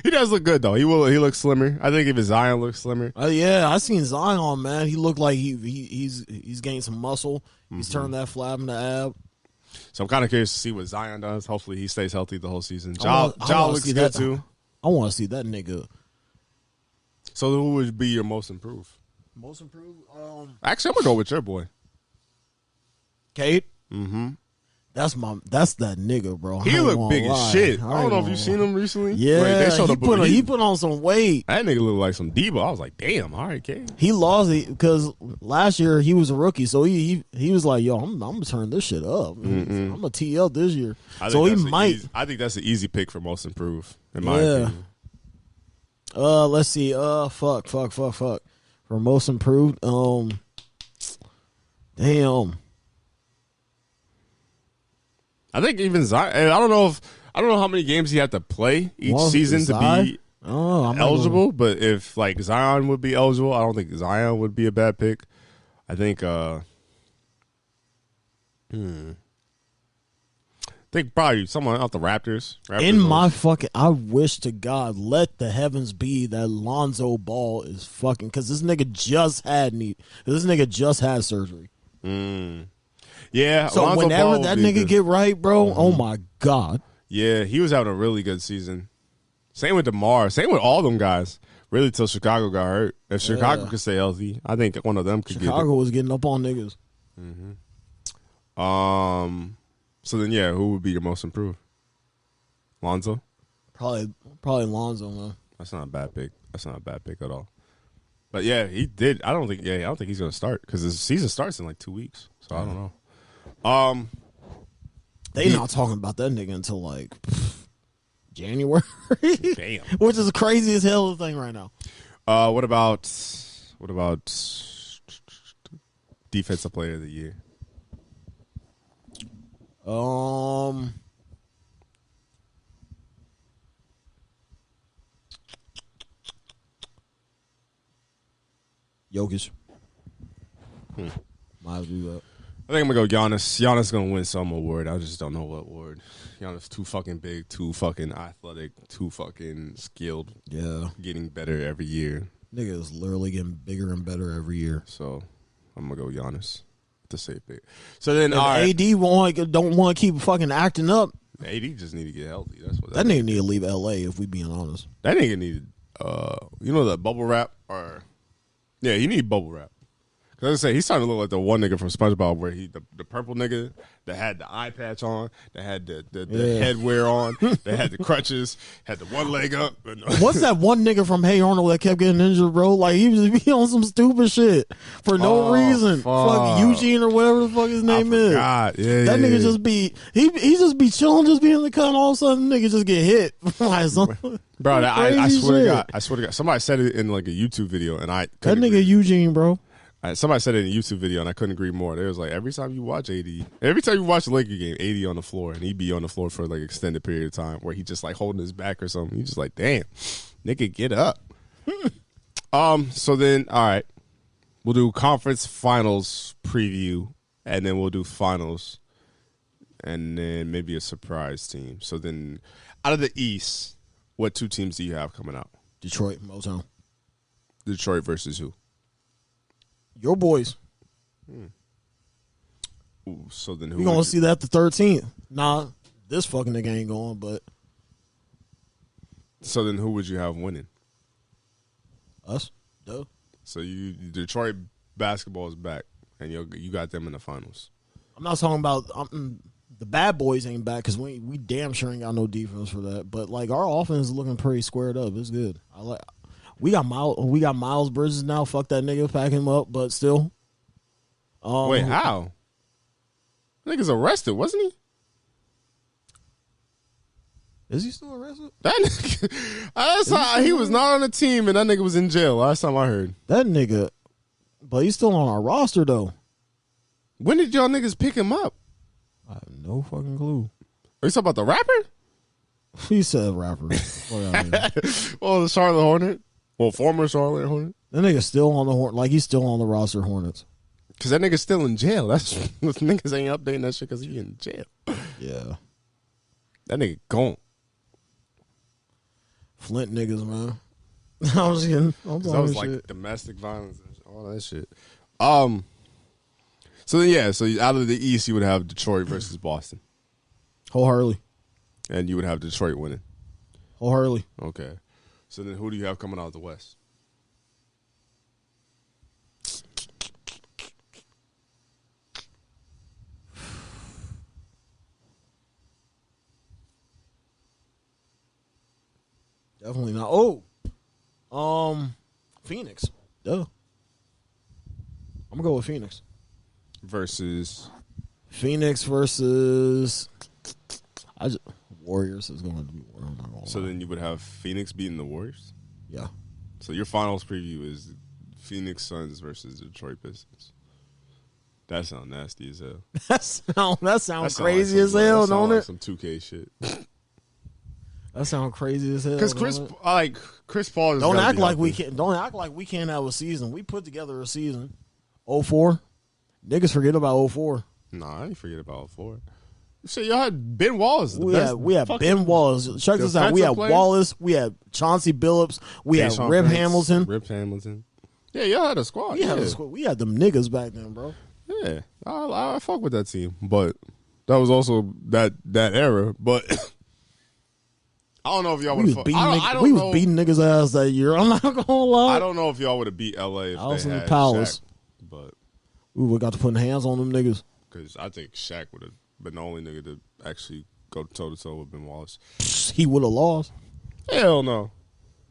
He does look good, though. He looks slimmer. I think even Zion looks slimmer. Yeah, I seen Zion, man. He looked like he's gained some muscle. He's turned that flab into ab. So I'm kind of curious to see what Zion does. Hopefully he stays healthy the whole season. Ja looks good, too. I want to see that nigga. So who would be your most improved? Most improved? Actually, I'm going to go with your boy. Kate? Mm-hmm. That's that nigga, bro. He look big as shit. I don't know if you've seen him recently. Yeah, like, he put on some weight. That nigga look like some Debo. I was like, damn, all right, Kate. He lost it because last year he was a rookie, so he was like, yo, I'm gonna turn this shit up. I'm gonna tee up this year. So he might. I think that's an easy pick for most improved, in my opinion. Let's see. Fuck. For most improved, damn. I think even Zion. I don't know how many games he had to play each season to be eligible. But if like Zion would be eligible, I don't think Zion would be a bad pick. I think. I think probably someone out the Raptors. I wish to God, let the heavens be that Lonzo Ball is fucking, because this nigga just had surgery. Yeah. So Lonzo whenever Ball that nigga get right, bro, oh my God. Yeah, he was having a really good season. Same with DeMar. Same with all them guys. Really till Chicago got hurt. If Chicago could stay healthy, I think one of them could Chicago was getting up on niggas. So then, yeah, who would be your most improved? Lonzo? Probably Lonzo, man. That's not a bad pick. That's not a bad pick at all. But yeah, he did. I don't think he's gonna start because his season starts in like 2 weeks. So I don't know. They not talking about that nigga until like January. Damn. Which is the craziest hell of thing right now. What about defensive player of the year? Jokic. Might do that. I think I'm gonna go Giannis. Giannis is gonna win some award. I just don't know what award. Giannis too fucking big, too fucking athletic, too fucking skilled. Yeah, getting better every year. Nigga is literally getting bigger and better every year. So I'm gonna go Giannis to save it. So then, AD don't want to keep fucking acting up. AD just need to get healthy. That's what that nigga need to leave LA. If we being honest, that nigga needed the bubble wrap he need bubble wrap. Cause I say he's starting to look like the one nigga from SpongeBob where the purple nigga that had the eye patch on, that had the headwear on, that had the crutches, had the one leg up. What's that one nigga from Hey Arnold that kept getting injured, bro? Like he was be on some stupid shit for no reason. Fuck Eugene or whatever the fuck his name is. God, yeah, that nigga just be he just be chilling, just be in the cut, and all of a sudden nigga just get hit. Bro, I swear to God, somebody said it in like a YouTube video, and that nigga Eugene, bro. Somebody said it in a YouTube video, and I couldn't agree more. They was like, every time you watch the Laker game, AD on the floor, and he'd be on the floor for like extended period of time where he just like holding his back or something. You just like, damn, nigga, get up. So then, all right, we'll do conference finals preview, and then we'll do finals, and then maybe a surprise team. So then, out of the East, what 2 teams do you have coming out? Detroit, Motown. Detroit versus who? Your boys. Ooh, so then who? We gonna see that the 13th. Nah, this fucking nigga ain't going. But so then, who would you have winning? us, duh. So Detroit basketball is back, and you got them in the finals. I'm not talking about the bad boys ain't back because we damn sure ain't got no defense for that. But like our offense is looking pretty squared up. It's good. We got Miles Bridges now. Fuck that nigga, pack him up. But still, wait, how? Nigga's arrested, wasn't he? Is he still arrested? That nigga, he was not on the team, and that nigga was in jail. Last time I heard that nigga, but he's still on our roster though. When did y'all niggas pick him up? I have no fucking clue. Are you talking about the rapper? He said rapper. Well, the Charlotte Hornet. Well, former Charlotte Hornet. That nigga's still on the like he's still on the roster Hornets. Because that nigga's still in jail. Those niggas ain't updating that shit because he in jail. Yeah. That nigga gone. Flint niggas, man. I was kidding. That was like domestic violence and all that shit. So then, yeah, so out of the East, you would have Detroit versus Boston. Wholeheartedly. And you would have Detroit winning. Wholeheartedly. Okay. So then who do you have coming out of the West? Definitely not. Oh, Phoenix. Duh. I'm gonna go with Phoenix. Phoenix versus Warriors is going to be. I'm not gonna so lie. then you would have Phoenix beating the Warriors. Yeah. So your finals preview is Phoenix Suns versus Detroit Pistons. That sounds nasty as hell. that sounds crazy as hell, don't it? Some 2K shit. That sounds crazy as hell. Because Chris Paul is don't act like we can't. Don't act like we can't have a season. We put together a season. 04. Niggas forget about 04. Nah, I ain't forget about 04. So y'all had Ben Wallace. We had Ben Wallace. Check this out. We had Wallace. We had Chauncey Billups. We had Rip Hamilton. Yeah, y'all had a squad. We had them niggas back then, bro. Yeah, I fuck with that team, but that was also that era. But I don't know if y'all would have. We was beating niggas' ass that year. I'm not gonna lie. I don't know if y'all would have beat LA if I was they in had the Palace. Shaq, but we would got to put hands on them niggas. Because I think Shaq would have been the only nigga to actually go toe to toe with Ben Wallace. He would have lost. Hell no.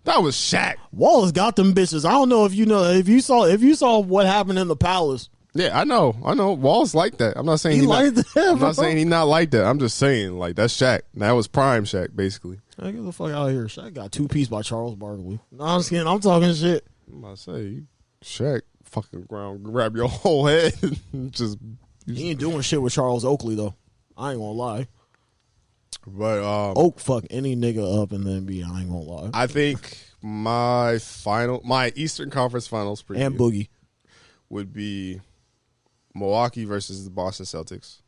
That was Shaq. Wallace got them bitches. I don't know if you know if you saw what happened in the Palace. Yeah, I know. Wallace like that. I'm not saying I'm not saying he not like that. I'm just saying like that's Shaq. That was prime Shaq, basically. Hey, get the fuck out of here. Shaq got 2-piece by Charles Barkley. No, I'm just kidding. I'm talking shit. I'm about to say Shaq fucking grab your whole head and he ain't doing shit with Charles Oakley though. I ain't gonna lie. But Oak fuck any nigga up in the NBA. I ain't gonna lie. I think my Eastern Conference Finals preview and Boogie would be Milwaukee versus the Boston Celtics.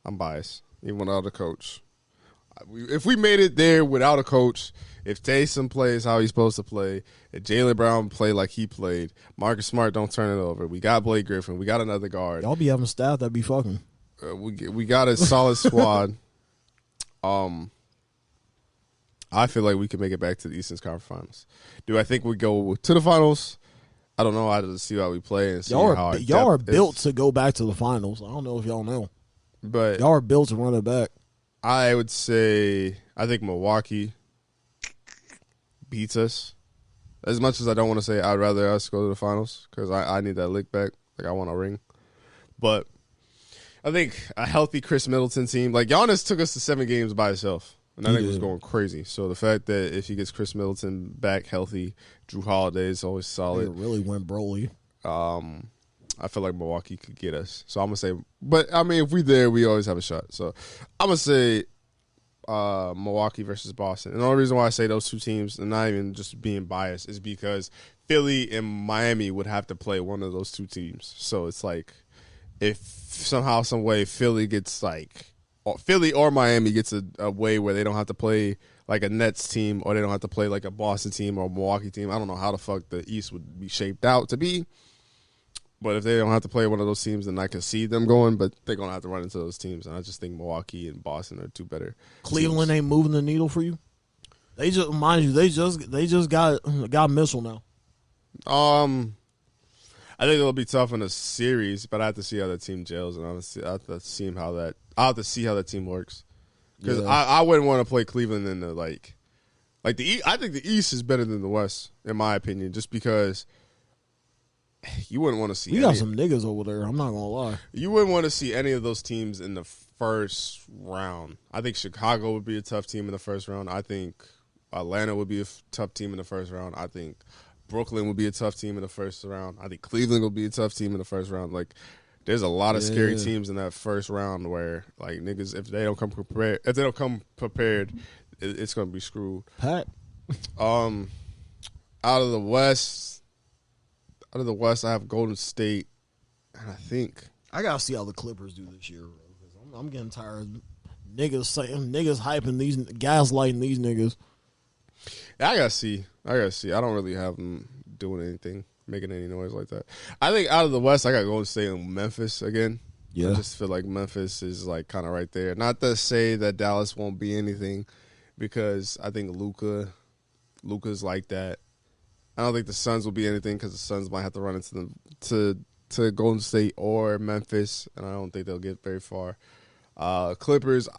I'm biased, even without a coach. If we made it there without a coach, if Taysom plays how he's supposed to play, if Jaylen Brown play like he played, Marcus Smart don't turn it over. We got Blake Griffin. We got another guard. Y'all be having staff that be fucking. We got a solid squad. I feel like we can make it back to the Eastern Conference Finals. Do I think we go to the finals? I don't know. I have to see how we play and see y'all are built to go back to the finals. I don't know if y'all know, but y'all are built to run it back. I would say I think Milwaukee beats us. As much as I don't want to say I'd rather us go to the finals because I need that lick back. Like I want a ring, but I think a healthy Chris Middleton team. Like Giannis took us to 7 games by himself. And I think it was going crazy. So the fact that if he gets Chris Middleton back healthy, Drew Holiday is always solid. It really went Broly. I feel like Milwaukee could get us. So I'm gonna say, but I mean, if we there, we always have a shot. So I'm gonna say Milwaukee versus Boston. And the only reason why I say those two teams, and not even just being biased, is because Philly and Miami would have to play one of those two teams. So it's like if somehow, some way, Philly or Miami gets a way where they don't have to play like a Nets team, or they don't have to play like a Boston team or a Milwaukee team. I don't know how the fuck the East would be shaped out to be. But if they don't have to play one of those teams, then I can see them going. But they're going to have to run into those teams. And I just think Milwaukee and Boston are two better Cleveland teams. ain't moving the needle for you? They just, mind you, they just got Mitchell now. I think it'll be tough in a series, but I have to see how that team gels, and I have to see how that team works. Because I wouldn't want to play Cleveland in the like the. I think the East is better than the West, in my opinion, just because you wouldn't want to see. We got some niggas over there. I'm not gonna lie. You wouldn't want to see any of those teams in the first round. I think Chicago would be a tough team in the first round. I think Atlanta would be a tough team in the first round. I think Brooklyn would be a tough team in the first round. I think Cleveland will be a tough team in the first round. Like, there's a lot of scary teams in that first round where, like, niggas, if they don't come prepared, it's gonna be screwed. Pat. Out of the West, I have Golden State, and I think I gotta see how the Clippers do this year, bro. Because I'm getting tired of niggas hyping these, gaslighting these niggas. I gotta see. I don't really have them doing anything, making any noise like that. I think out of the West, I got Golden State and Memphis again. Yeah. I just feel like Memphis is like kind of right there. Not to say that Dallas won't be anything, because I think Luka's like that. I don't think the Suns will be anything, because the Suns might have to run into to Golden State or Memphis, and I don't think they'll get very far. Clippers,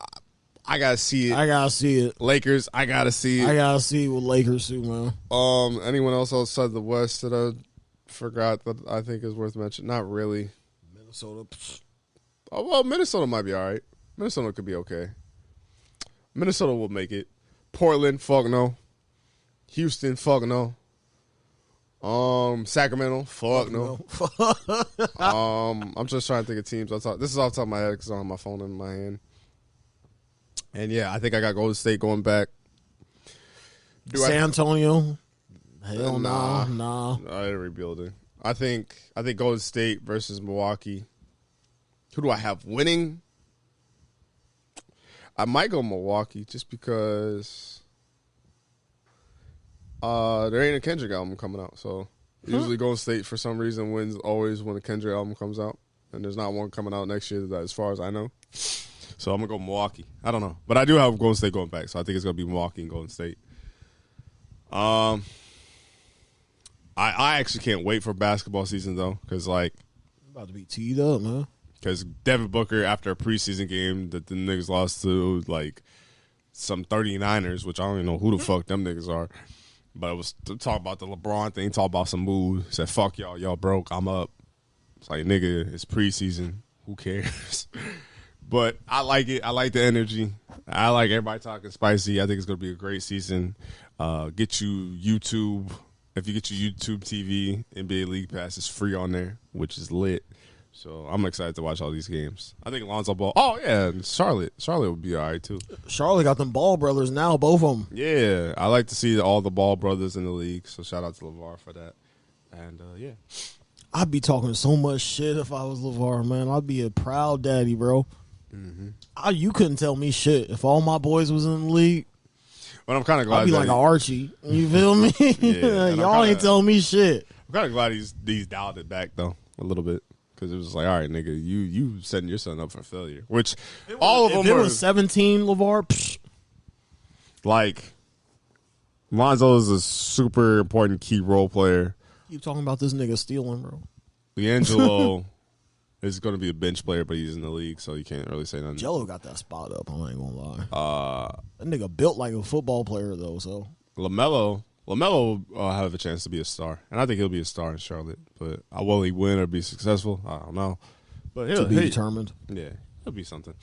I gotta see it. Lakers, I gotta see it. I gotta see it with Lakers too, man. Anyone else outside the West that I forgot that I think is worth mentioning? Not really. Minnesota. Oh, well, Minnesota might be all right. Minnesota could be okay. Minnesota will make it. Portland, fuck no. Houston, fuck no. Sacramento, fuck no. I'm just trying to think of teams. This is off the top of my head because I don't have my phone in my hand. And yeah, I think I got Golden State going back. San Antonio? Hell nah. They're rebuilding. I think Golden State versus Milwaukee. Who do I have winning? I might go Milwaukee just because there ain't a Kendrick album coming out. So usually Golden State, for some reason, wins always when a Kendrick album comes out. And there's not one coming out next year, as far as I know. So I'm going to go Milwaukee. I don't know. But I do have Golden State going back, so I think it's going to be Milwaukee and Golden State. I actually can't wait for basketball season, though, because, like, about to be teed up, man. Because Devin Booker, after a preseason game that the niggas lost to, like, some 39ers, which I don't even know who the fuck them niggas are, but it was talk about the LeBron thing, talk about some mood. Said, fuck y'all broke, I'm up. It's like, nigga, it's preseason. Who cares? But I like it. I like the energy. I like everybody talking spicy. I think it's going to be a great season. Get you YouTube. If you get your YouTube TV, NBA League Pass is free on there, which is lit. So I'm excited to watch all these games. I think Lonzo Ball. Oh, yeah, and Charlotte. Charlotte would be all right, too. Charlotte got them Ball brothers now, both of them. Yeah, I like to see all the Ball brothers in the league. So shout out to LeVar for that. And, yeah. I'd be talking so much shit if I was LeVar, man. I'd be a proud daddy, bro. Mm-hmm. You couldn't tell me shit if all my boys was in the league. But I'm kind of glad. I'd be like an Archie. You feel me? Yeah, y'all ain't telling me shit. I'm kind of glad he's dialed it back though a little bit, because it was like, all right, nigga, you setting your son up for failure. Which all of them. If it was 17, LeVar. Like, Lonzo is a super important key role player. You talking about this nigga stealing, bro? D'Angelo is going to be a bench player, but he's in the league, so you can't really say nothing. Jello got that spot up. I ain't gonna lie. That nigga built like a football player though. So LaMelo will have a chance to be a star, and I think he'll be a star in Charlotte. But will he win or be successful? I don't know. But he'll be determined. Yeah, he'll be something.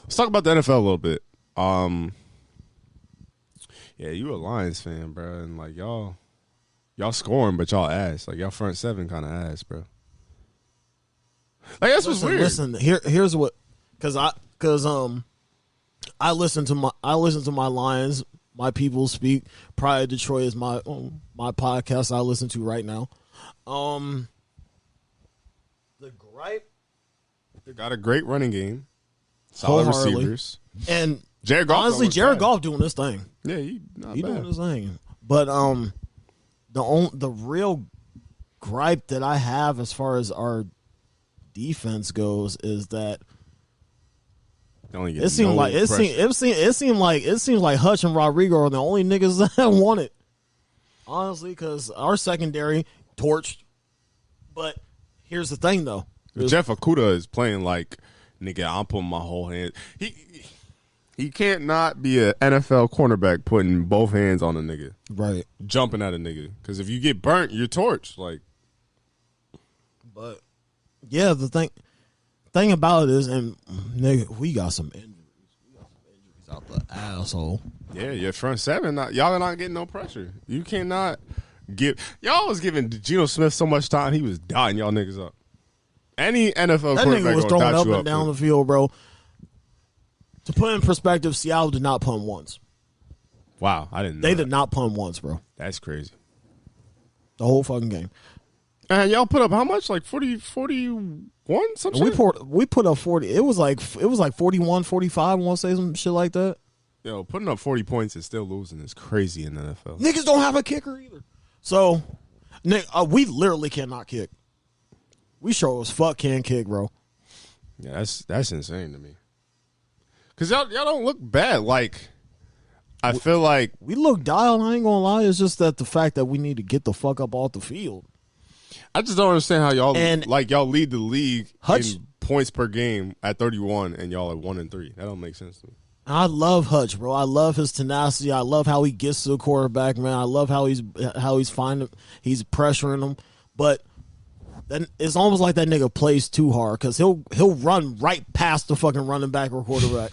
Let's talk about the NFL a little bit. Yeah, you a Lions fan, bro, and like y'all scoring, but y'all ass. Like y'all front seven kind of ass, bro. Like that's what's weird. Listen, here's what, because I listen to my Lions, my people speak. Pride of Detroit is my podcast I listen to right now. The gripe, They got a great running game, solid receivers, and Jared Goff. Honestly, Jared Goff doing this thing. Yeah, he doing his thing. But the real gripe that I have as far as our defense goes is that it seems like Hutch and Rodrigo are the only niggas that want it. Honestly, because our secondary torched. But here's the thing, though. Jeff Okudah is playing like, nigga, I'm putting my whole hand. He can't not be an NFL cornerback putting both hands on a nigga. Right. Jumping at a nigga. Because if you get burnt, you're torched. Like. But, yeah, the thing about it is, and nigga, we got some injuries. Out the asshole. Yeah, your front seven, y'all are not getting no pressure. You cannot give. Y'all was giving Geno Smith so much time, he was dotting y'all niggas up. Any NFL that quarterback nigga was throwing up and down the the field, bro. To put in perspective, Seattle did not punt once. Wow, I didn't know They did not punt once, bro. That's crazy. The whole fucking game. And y'all put up how much? Like 41? Something? We put up 40. It was like 41, 45, I want to say some shit like that. Yo, putting up 40 points and still losing is crazy in the NFL. Niggas don't have a kicker either. So, we literally cannot kick. We sure as fuck can't kick, bro. Yeah, that's insane to me. Because y'all don't look bad. Like, I feel like. We look dialed, I ain't going to lie. It's just that the fact that we need to get the fuck up off the field. I just don't understand how y'all y'all lead the league in points per game at 31 and y'all are 1-3. That don't make sense to me. I love Hutch, bro. I love his tenacity. I love how he gets to the quarterback, man. I love how he's pressuring him. But then it's almost like that nigga plays too hard because he'll run right past the fucking running back or quarterback,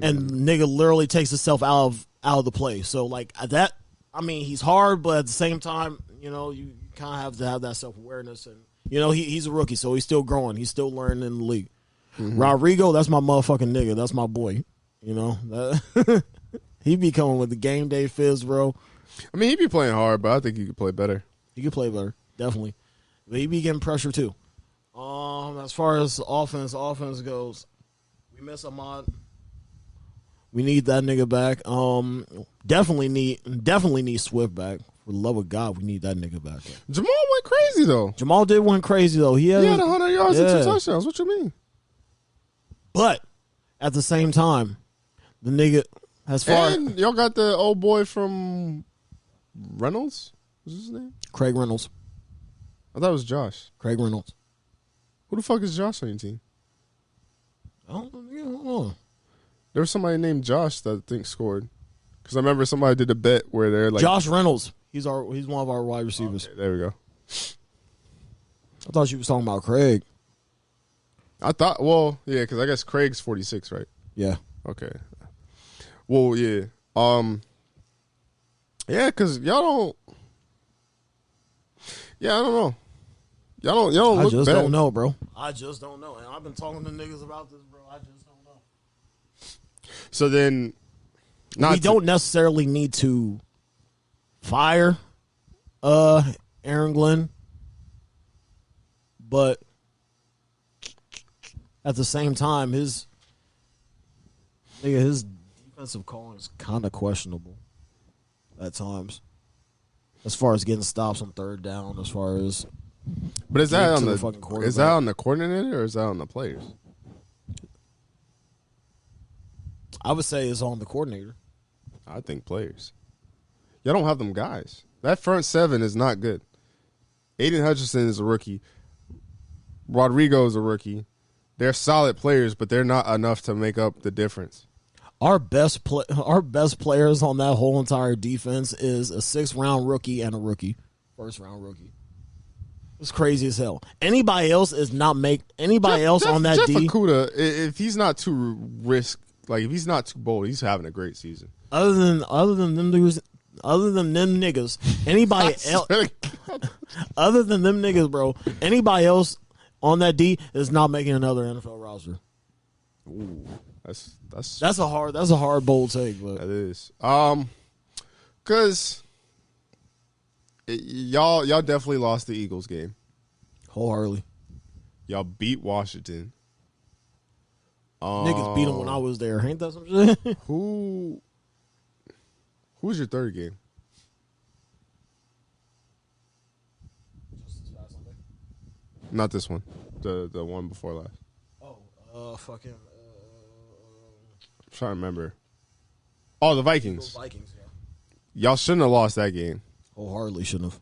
and nigga literally takes himself out of the play. So like that, I mean, he's hard, but at the same time, you know, you kind of have to have that self-awareness. And, you know, he's a rookie, so he's still growing. He's still learning in the league. Mm-hmm. Rodrigo, that's my motherfucking nigga. That's my boy. You know? He be coming with the game day fizz, bro. I mean, he be playing hard, but I think he could play better. He could play better, definitely. But he be getting pressure, too. As far as offense goes, we miss Ahmad. We need that nigga back. Definitely need Swift back. For the love of God, we need that nigga back. Jamal went crazy, though. Jamal did went crazy, though. He had 100 yards and 2 touchdowns. What you mean? But at the same time, the nigga, as far and y'all got the old boy from Reynolds? What's his name? Craig Reynolds. I thought it was Josh. Craig Reynolds. Who the fuck is Josh on your team? I don't know. There was somebody named Josh that I think scored. Because I remember somebody did a bet where they're like Josh Reynolds. He's one of our wide receivers. Okay, there we go. I thought you was talking about Craig. I thought, well, yeah, because I guess Craig's 46, right? Yeah. Okay. Well, yeah. Yeah, because y'all don't. Yeah, I don't know. Y'all don't look bad. I just don't know, bro. I just don't know. And I've been talking to niggas about this, bro. I just don't know. So then, we don't necessarily need to fire Aaron Glenn, but at the same time, his defensive calling is kind of questionable at times. As far as getting stops on third down, as far as but is that on the coordinator or is that on the players? I would say it's on the coordinator. I think players. Y'all don't have them guys. That front seven is not good. Aiden Hutchinson is a rookie. Rodrigo is a rookie. They're solid players, but they're not enough to make up the difference. Our best players on that whole entire defense is a 6th-round rookie and a rookie, 1st-round rookie. It's crazy as hell. Anybody else is not on that Jeff D. Okudah, if he's not too if he's not too bold, he's having a great season. Other than them niggas, anybody else, other than them niggas, bro, anybody else on that D is not making another NFL roster. Ooh, That's a hard bold take, but that is. Cause y'all definitely lost the Eagles game. wholeheartedly. Y'all beat Washington. Niggas beat them when I was there. Ain't that some shit? Who's your third game? Not this one. The one before last. Fucking. I'm trying to remember. Oh, the Vikings. Vikings, yeah. Y'all shouldn't have lost that game. Wholeheartedly shouldn't have.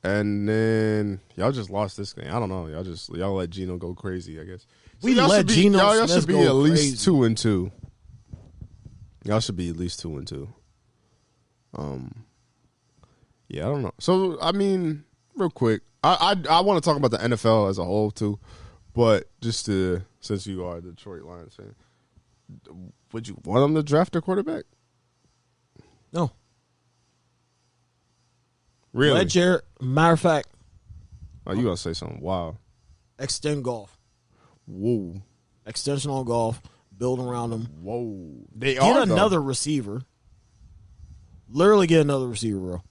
And then y'all just lost this game. I don't know. Y'all let Geno go crazy, I guess. We y'all let Geno y'all Smith should be go at least crazy. 2-2. Y'all should be at least 2-2. Yeah, I don't know. So I mean, real quick, I want to talk about the NFL as a whole too, but just since you are a Detroit Lions fan, would you want them to draft a quarterback? No. Really? Matter of fact, Oh, you gonna say something? Wow. extend golf. Whoa. Extension on golf. Build around them. Whoa. They Get are another though. receiver. Literally get another receiver, bro.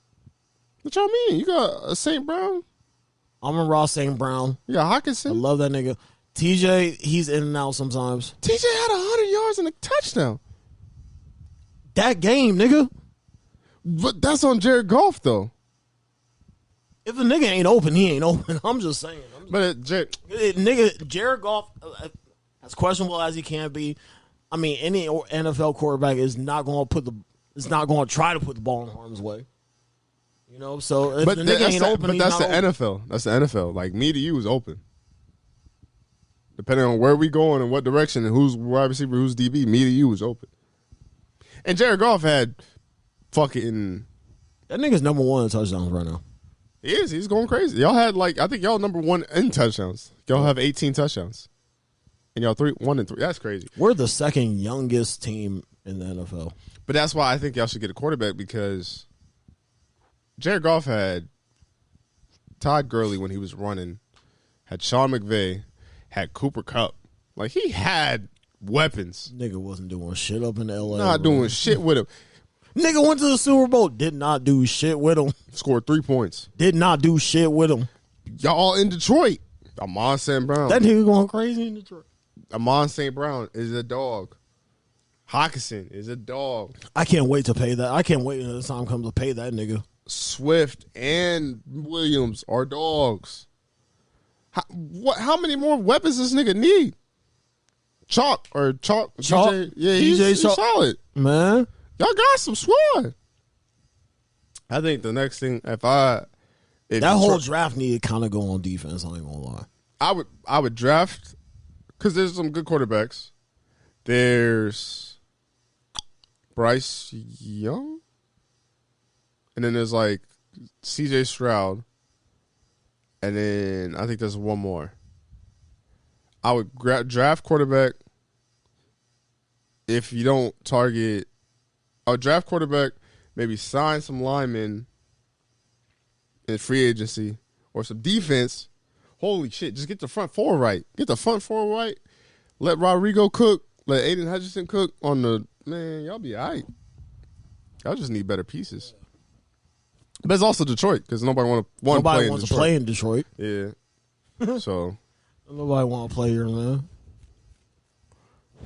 What y'all mean? You got a St. Brown? I'm a Ross St. Brown. You got I Hawkinson? love that nigga. TJ, he's in and out sometimes. TJ had 100 yards and a touchdown. That game, nigga. But that's on Jared Goff, though. If the nigga ain't open, he ain't open. I'm just saying. But Nigga, Jared Goff, as questionable as he can be, I mean, any NFL quarterback is not going to try to put the ball in harm's way. You know, so if the nigga ain't open, but he's that's not the open. NFL. That's the NFL. Like, me to you is open. Depending on where we going and what direction and who's wide receiver, who's DB, me to you is open. And Jared Goff had fucking... That nigga's number one in touchdowns right now. He is. He's going crazy. Y'all had, I think y'all number one in touchdowns. Y'all have 18 touchdowns. And y'all 1 and 3. That's crazy. We're the second youngest team in the NFL. But that's why I think y'all should get a quarterback, because Jared Goff had Todd Gurley when he was running, had Sean McVay, had Cooper Kupp. Like, he had weapons. Nigga wasn't doing shit up in L.A. Not doing shit with him. Nigga went to the Super Bowl. Did not do shit with him. Scored 3 points. Did not do shit with him. Y'all in Detroit. Amon St. Brown. That nigga going crazy in Detroit. Amon St. Brown is a dog. Hawkinson is a dog. I can't wait to pay that. I can't wait until the time comes to pay that nigga. Swift and Williams are dogs. How many more weapons does this nigga need? Chalk. DJ, yeah, he's Chalk. solid. Man. Y'all got some squad. I think the next thing, if that whole draft needed kind of go on defense, I ain't gonna lie. I would draft, because there's some good quarterbacks. There's Bryce Young, and then there's like CJ Stroud, and then I think there's one more. I would draft quarterback. If you don't target, I would draft quarterback, maybe sign some linemen in free agency or some defense. Holy shit, just get the front four right. Get the front four right. Let Rodrigo cook. Let Aiden Hutchinson cook on the... Man, y'all be all right. Y'all just need better pieces. But it's also Detroit, because nobody wants to play in Detroit. Yeah. So... Nobody want to play here, man.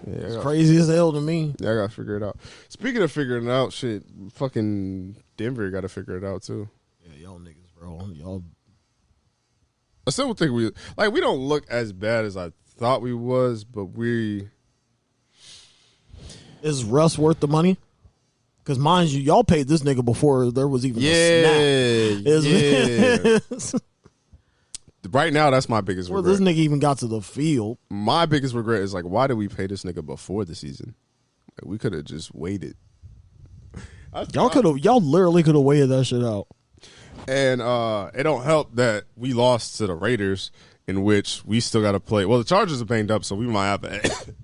Yeah, it's crazy as hell to me. Yeah, I got to figure it out. Speaking of figuring it out, shit, fucking Denver got to figure it out, too. Yeah, y'all niggas, bro. Y'all... I still think we don't look as bad as I thought we was, but we... Is Russ worth the money? Because mind you, y'all paid this nigga before there was even a snap. Right now, that's my biggest regret. This nigga even got to the field. My biggest regret is, like, why did we pay this nigga before the season? Like, we could have just waited. Y'all literally could have waited that shit out. And it don't help that we lost to the Raiders, in which we still got to play. Well, the Chargers are banged up, so we might have an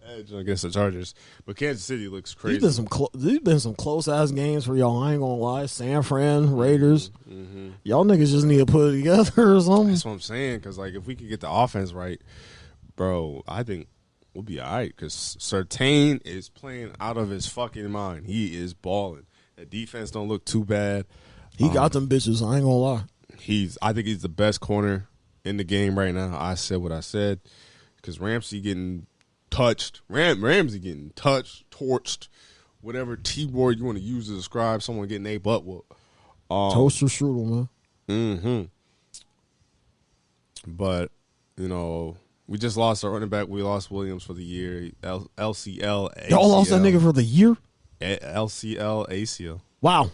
edge against the Chargers. But Kansas City looks crazy. These been some close ass games for y'all. I ain't gonna lie. San Fran, Raiders. Y'all niggas just need to put it together or something. That's what I'm saying. Because like, if we could get the offense right, bro, I think we'll be all right. Because Surtain is playing out of his fucking mind. He is balling. The defense don't look too bad. He got them bitches. I ain't gonna lie. I think he's the best corner in the game right now. I said what I said because Ramsey getting touched. Ramsey getting touched, torched, whatever T-word you want to use to describe someone getting a butt whoop. Toaster strudel, man. Mm-hmm. But, you know, we just lost our running back. We lost Williams for the year. LCL, ACL. Y'all lost that nigga for the year? LCL, ACL. Wow.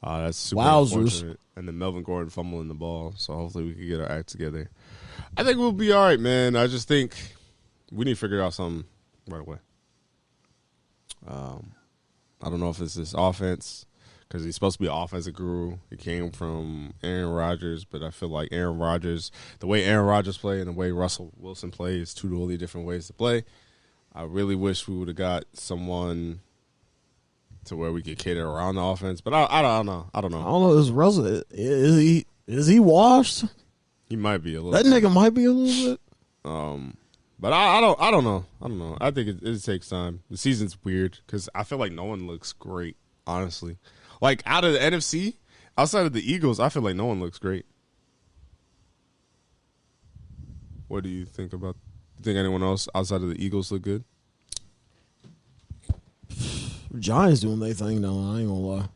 That's super Wowzers. unfortunate. And then Melvin Gordon fumbling the ball. So hopefully we can get our act together. I think we'll be all right, man. I just think we need to figure out something right away. I don't know if it's this offense because he's supposed to be an offensive guru. He came from Aaron Rodgers, but I feel like Aaron Rodgers, the way Aaron Rodgers play and the way Russell Wilson plays, two totally different ways to play. I really wish we would have got someone to where we could cater around the offense, but I don't know. I don't know. Is Russell is he washed? He might be a little. That nigga might be a little bit. But I don't know. I don't know. I think it takes time. The season's weird because I feel like no one looks great. Honestly, like out of the NFC, outside of the Eagles, I feel like no one looks great. What do you think about? You think anyone else outside of the Eagles look good? Giants doing their thing though. I ain't gonna lie.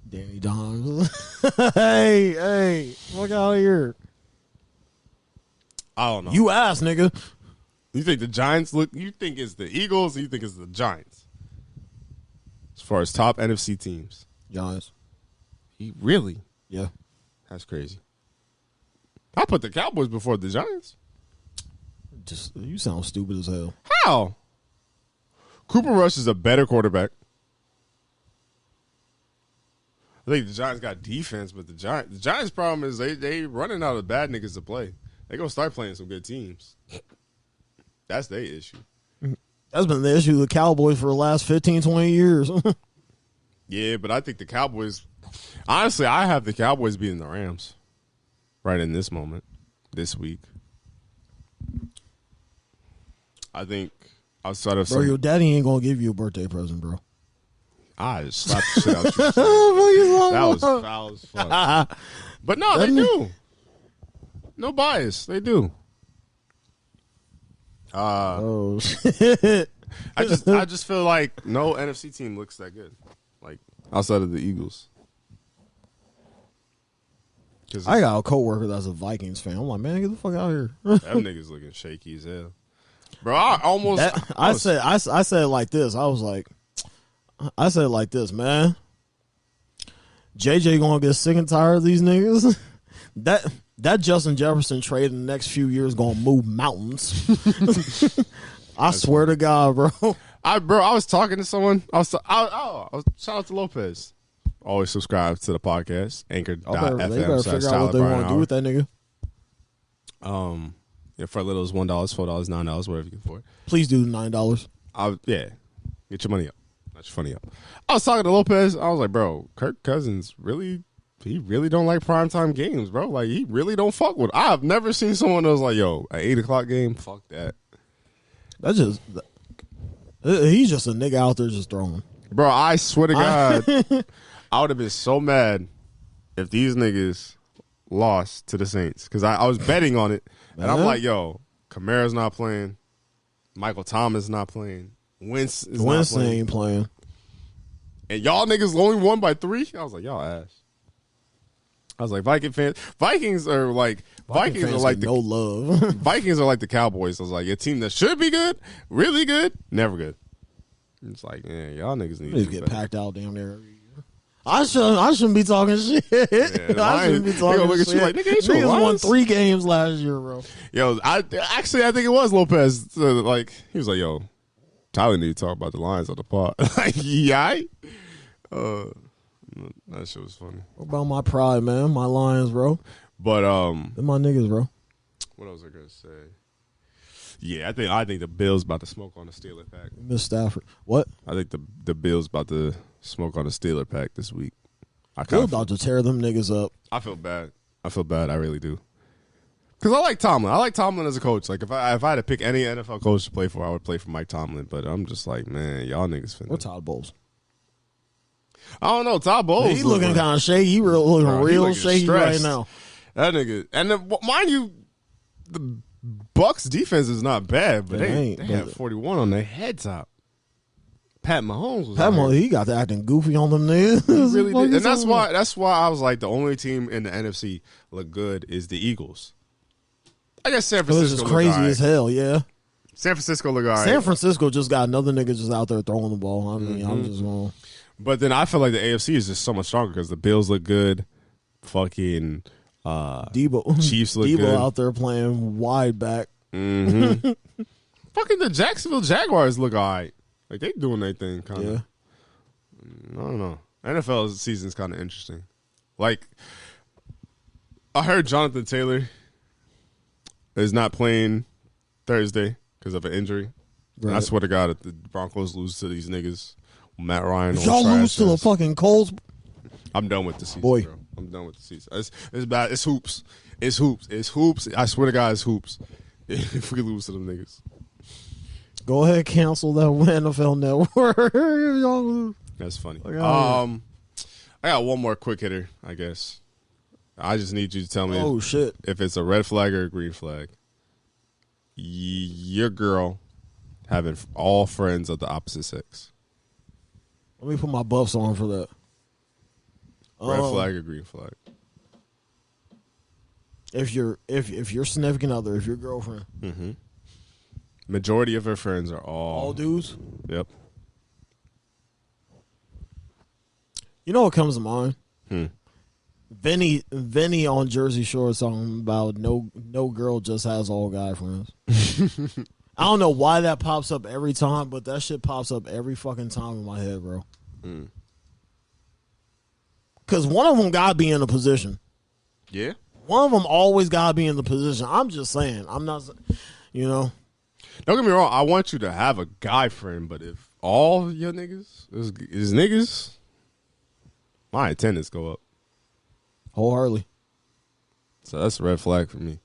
Danny Dimes. hey, fuck out of here. I don't know. You ass, nigga. You think the Giants look? You think it's the Eagles? Or you think it's the Giants? As far as top NFC teams, Giants. Really? Yeah. That's crazy. I put the Cowboys before the Giants. Just you sound stupid as hell. How? Cooper Rush is a better quarterback. I think the Giants got defense, but the Giants' problem is they running out of bad niggas to play. They gonna start playing some good teams. That's their issue. That's been the issue with the Cowboys for the last 15, 20 years. Yeah, but I think the Cowboys. Honestly, I have the Cowboys beating the Rams right in this moment, this week. I think outside of your daddy ain't gonna give you a birthday present, bro. I just slapped the shit out you. That was foul as fuck. But no, they do. No bias. They do. Oh shit. I just feel like no NFC team looks that good. Like outside of the Eagles. I got a coworker that's a Vikings fan. I'm like, man, get the fuck out of here. Them niggas looking shaky as hell. Bro, I said it like this. I said it like this, man. JJ gonna get sick and tired of these niggas. That Justin Jefferson trade in the next few years gonna move mountains. I swear to God, bro. I was talking to someone. Shout out to Lopez. Always subscribe to the podcast. Anchor.fm. They better figure out what they want to do with that nigga. Yeah, for a little, it's $1, $4, $9, whatever you can afford. Please do $9. Yeah, get your money up. Not your funny up. I was talking to Lopez. I was like, bro, Kirk Cousins he really don't like primetime games, bro. Like, he really don't fuck with. I have never seen someone that was like, yo, an 8 o'clock game, fuck that. He's just a nigga out there just throwing. Bro, I swear to God, I would have been so mad if these niggas lost to the Saints. Because I was betting on it. And I'm like, yo, Kamara's not playing. Michael Thomas not playing. Wentz ain't playing. And y'all niggas only won by 3? I was like, y'all ass. I was like, Vikings are like no love. Vikings are like the Cowboys. I was like, a team that should be good, really good, never good. It's like, man, y'all niggas need to get packed out damn near every year. I shouldn't be talking shit. Yeah, I shouldn't be talking look shit. At you like, nigga, niggas won 3 games last year, bro. Yo, I think it was Lopez. Like, he was like, yo, Tyler need to talk about the Lions on the pod. Like, yeah, That shit was funny. What about my pride, man? My Lions, bro. But They're my niggas, bro. what else was I gonna say? Yeah, I think the Bills about to smoke on the Steeler pack. Miss Stafford. What? I think the Bills about to smoke on the Steeler pack this week. Bill about to tear them niggas up. I feel bad. I really do. Because I like Tomlin. I like Tomlin as a coach. Like if I had to pick any NFL coach to play for, I would play for Mike Tomlin. But I'm just like, man, y'all niggas finna. Or Todd Bowles. I don't know. Todd Bowles. He's looking kind of shaky. He looking real shaky right now. That nigga. And then, mind you, the Bucks defense is not bad, but they had 41 on their head top. Pat Mahomes was he got to acting goofy on them niggas. He really did. And that's why I was like, the only team in the NFC look good is the Eagles. I guess San Francisco is crazy as hell, yeah. San Francisco look all right. San Francisco just got another nigga just out there throwing the ball. I mean, I'm just going. But then I feel like the AFC is just so much stronger because the Bills look good. Fucking Chiefs look good. Debo out there playing wide back. Mm-hmm. Fucking the Jacksonville Jaguars look all right. Like, they doing their thing, kind of. Yeah. I don't know. NFL season's kind of interesting. Like, I heard Jonathan Taylor is not playing Thursday because of an injury. Right. I swear to God, if the Broncos lose to these niggas, Matt Ryan, if y'all lose to the fucking Colts, I'm done with the season, bro. I'm done with the season. It's bad. It's hoops. It's hoops. It's hoops. I swear to God, it's hoops. If we lose to them niggas. Go ahead, cancel that NFL Network. That's funny. I got one more quick hitter, I guess. I just need you to tell me if it's a red flag or a green flag. Your girl having all friends of the opposite sex. Let me put my buffs on for that. Red flag or green flag? If your significant other, if your girlfriend. Mm-hmm. Majority of her friends are all dudes. Yep. You know what comes to mind? Vinny on Jersey Shore talking about no girl just has all guy friends. I don't know why that pops up every time, but that shit pops up every fucking time in my head, bro. Because one of them gotta be in a position. Yeah. One of them always gotta be in the position. I'm just saying. I'm not, Don't get me wrong. I want you to have a guy friend, but if all your niggas is niggas, my attendance go up. Wholeheartedly. So that's a red flag for me.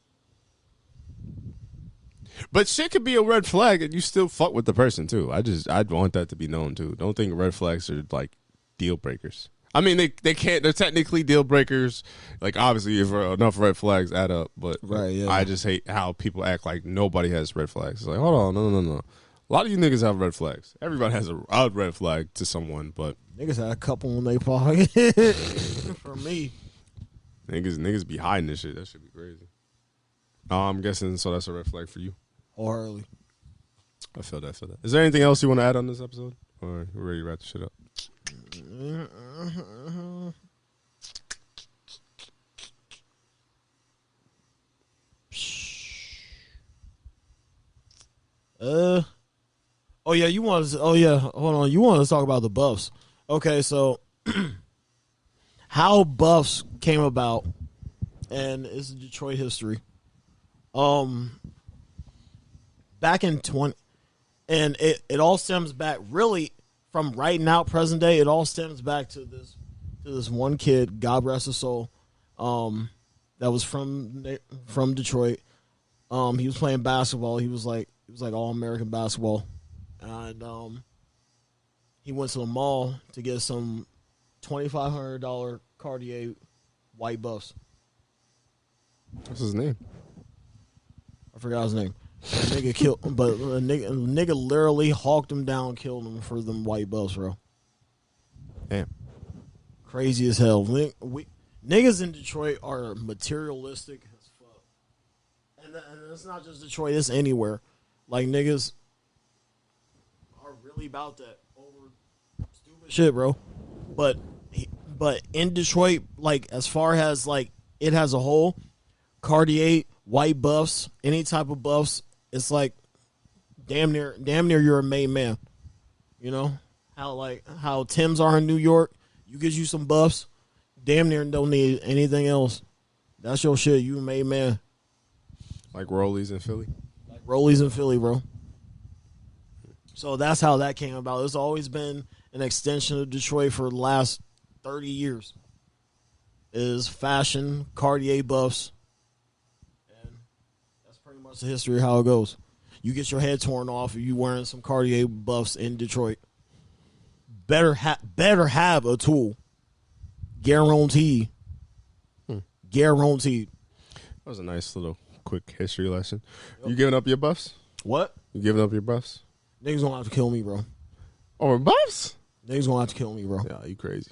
But shit could be a red flag and you still fuck with the person too. I'd want that to be known too. Don't think red flags are like deal breakers. I mean, they can't. They're technically deal breakers. Like obviously, if enough red flags add up. But right, yeah. I just hate how people act like nobody has red flags. It's like, hold on, no. A lot of you niggas have red flags. Everybody has a red flag to someone, but niggas had a couple in their pocket. For me, niggas be hiding this shit. That should be crazy. I'm guessing so. That's a red flag for you. Wholeheartedly. I feel that. Is there anything else you want to add on this episode, or we're ready to wrap the shit up? Hold on. You want to talk about the Buffs. Okay, so how Buffs came about, and it's Detroit history. Back in and it all stems back really from right now, present day. It all stems back to this one kid, God rest his soul, that was from Detroit. He was playing basketball. He was like All-American basketball, and he went to the mall to get some $2,500 Cartier white buffs. What's his name? I forgot his name. Nigga killed, but a nigga literally hawked him down, killed him for them white buffs, bro. Damn, crazy as hell. Niggas in Detroit are materialistic as fuck, and it's not just Detroit; it's anywhere. Like niggas are really about that over stupid shit, bro. But in Detroit, like as far as like it as a whole, Cartier, white buffs, any type of buffs, it's like damn near you're a made man. You know how Timbs are in New York. You get you some buffs, damn near don't need anything else. That's your shit. You a made man. Like Rollies in Philly? Like Rollies in Philly, bro. So that's how that came about. It's always been an extension of Detroit for the last 30 years. Is fashion, Cartier buffs, and that's pretty much the history of how it goes. You get your head torn off if you wearing some Cartier buffs in Detroit. Better have a tool. Guaranteed. Guaranteed. That was a nice little quick history lesson. Yep. You giving up your buffs? What? You giving up your buffs? Niggas gonna have to kill me, bro. Over buffs? Niggas gonna have to kill me, bro. Yeah, you crazy.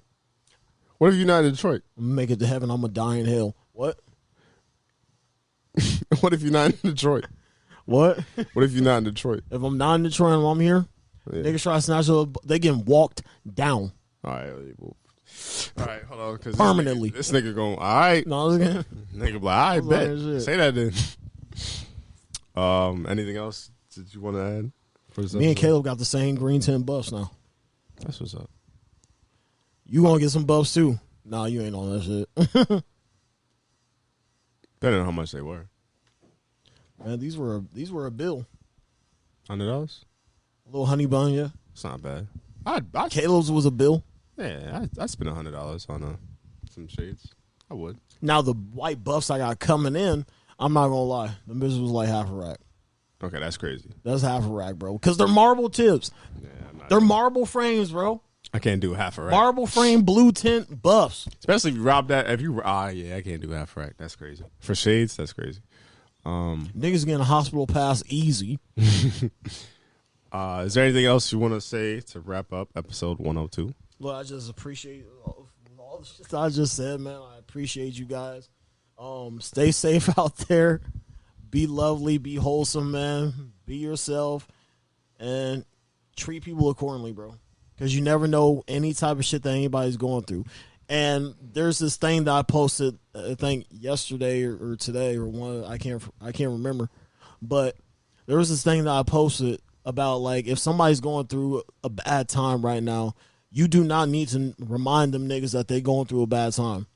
What if you're not in Detroit? I'm gonna make it to heaven. I'm gonna die in hell. What? What if you're not in Detroit? What? What if you're not in Detroit? If I'm not in Detroit and I'm here, niggas try to snatch up, they getting walked down. All right, hold on. Cause permanently. This nigga going, all right. No, nigga be like, I bet. Say that then. Anything else that you want to add? Me and Caleb got the same green 10 buffs now. That's what's up. You gonna get some buffs too? Nah, you ain't on that shit. Depending on how much they were. Man, these were a bill. $100? A little honey bun, yeah. It's not bad. Caleb's was a bill. Yeah, I'd spend $100 on some shades. I would. Now the white buffs I got coming in, I'm not gonna lie, the bitches was like half a rack. Okay, that's crazy. That's half a rack, bro. Because they're marble tips. Yeah, they're marble frames, bro. I can't do half a rack. Marble frame blue tint buffs. Especially if you rob that. I can't do half a rack. That's crazy. For shades, that's crazy. Niggas getting a hospital pass easy. Is there anything else you want to say to wrap up episode 102? Look, I just appreciate all the shit I just said, man. I appreciate you guys. Stay safe out there. Be lovely. Be wholesome, man. Be yourself. And treat people accordingly, bro. Because you never know any type of shit that anybody's going through. And there's this thing that I posted, I think yesterday or today or one. I can't remember. But there was this thing that I posted about, like, if somebody's going through a bad time right now, you do not need to remind them niggas that they're going through a bad time.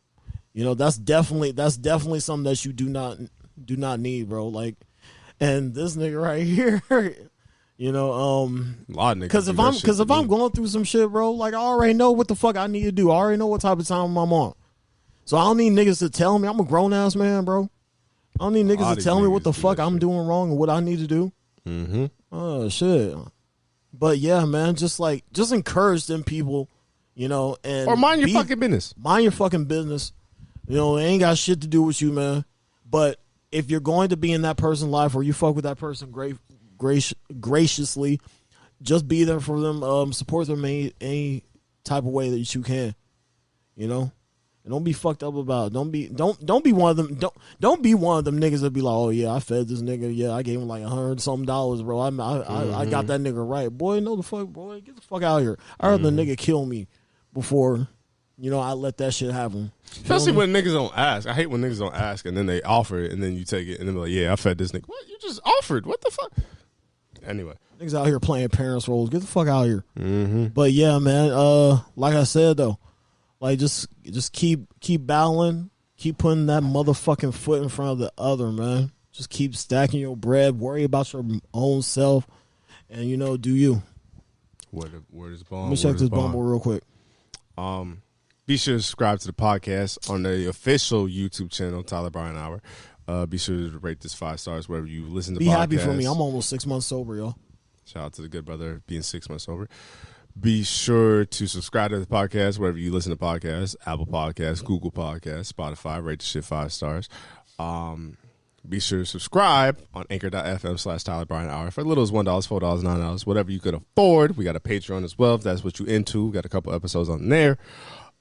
You know, that's definitely something that you do not need, bro. Like, and this nigga right here, you know, a lot of niggas. Because if I'm going through some shit, bro, like, I already know what the fuck I need to do. I already know what type of time I'm on. So I don't need niggas to tell me. I'm a grown ass man, bro. I don't need niggas to tell me what the fuck I'm doing wrong and what I need to do. Mm-hmm. Oh shit. But yeah, man, just encourage them people, you know, and or mind your fucking business. Mind your fucking business. You know, it ain't got shit to do with you, man. But if you're going to be in that person's life or you fuck with that person graciously, just be there for them, support them in any type of way that you can. You know? And don't be fucked up about it. Don't be one of them. Don't be one of them niggas that be like, oh yeah, I fed this nigga. Yeah, I gave him like $100-something, bro. I got that nigga right, boy. No the fuck, boy. Get the fuck out of here. I'd rather the nigga kill me before, you know, I let that shit happen. Especially when niggas don't ask. I hate when niggas don't ask and then they offer it and then you take it and then be like, yeah, I fed this nigga. What? You just offered? What the fuck? Anyway, niggas out here playing parents roles. Get the fuck out of here. Mm-hmm. But yeah, man. Like I said though. Like, just keep battling. Keep putting that motherfucking foot in front of the other, man. Just keep stacking your bread. Worry about your own self. And, you know, do you. Word is bond. Let me check this Bumble real quick. Be sure to subscribe to the podcast on the official YouTube channel, TylerBrianHour. Be sure to rate this 5 stars wherever you listen to podcasts. Be happy for me. I'm almost 6 months sober, y'all. Shout out to the good brother being 6 months sober. Be sure to subscribe to the podcast wherever you listen to podcasts, Apple Podcasts, Google Podcasts, Spotify. Rate the shit 5 stars. Be sure to subscribe on anchor.fm/TylerBrianHour for as little as $1, $4, $9, whatever you could afford. We got a Patreon as well if that's what you into. We got a couple episodes on there.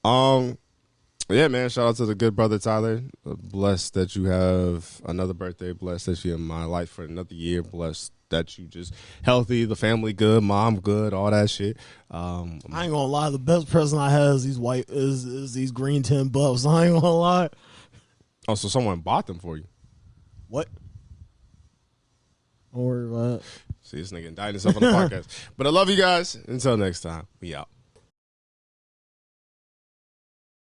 Yeah, man, shout out to the good brother Tyler. Blessed that you have another birthday. Blessed that you're in my life for another year. Blessed that you just healthy, the family good, mom good, all that shit. I ain't gonna lie, the best present I have is these green 10 buffs. I ain't gonna lie. Oh, so someone bought them for you? What? Don't worry about it. See, this nigga indicting himself on the podcast. But I love you guys. Until next time, we out.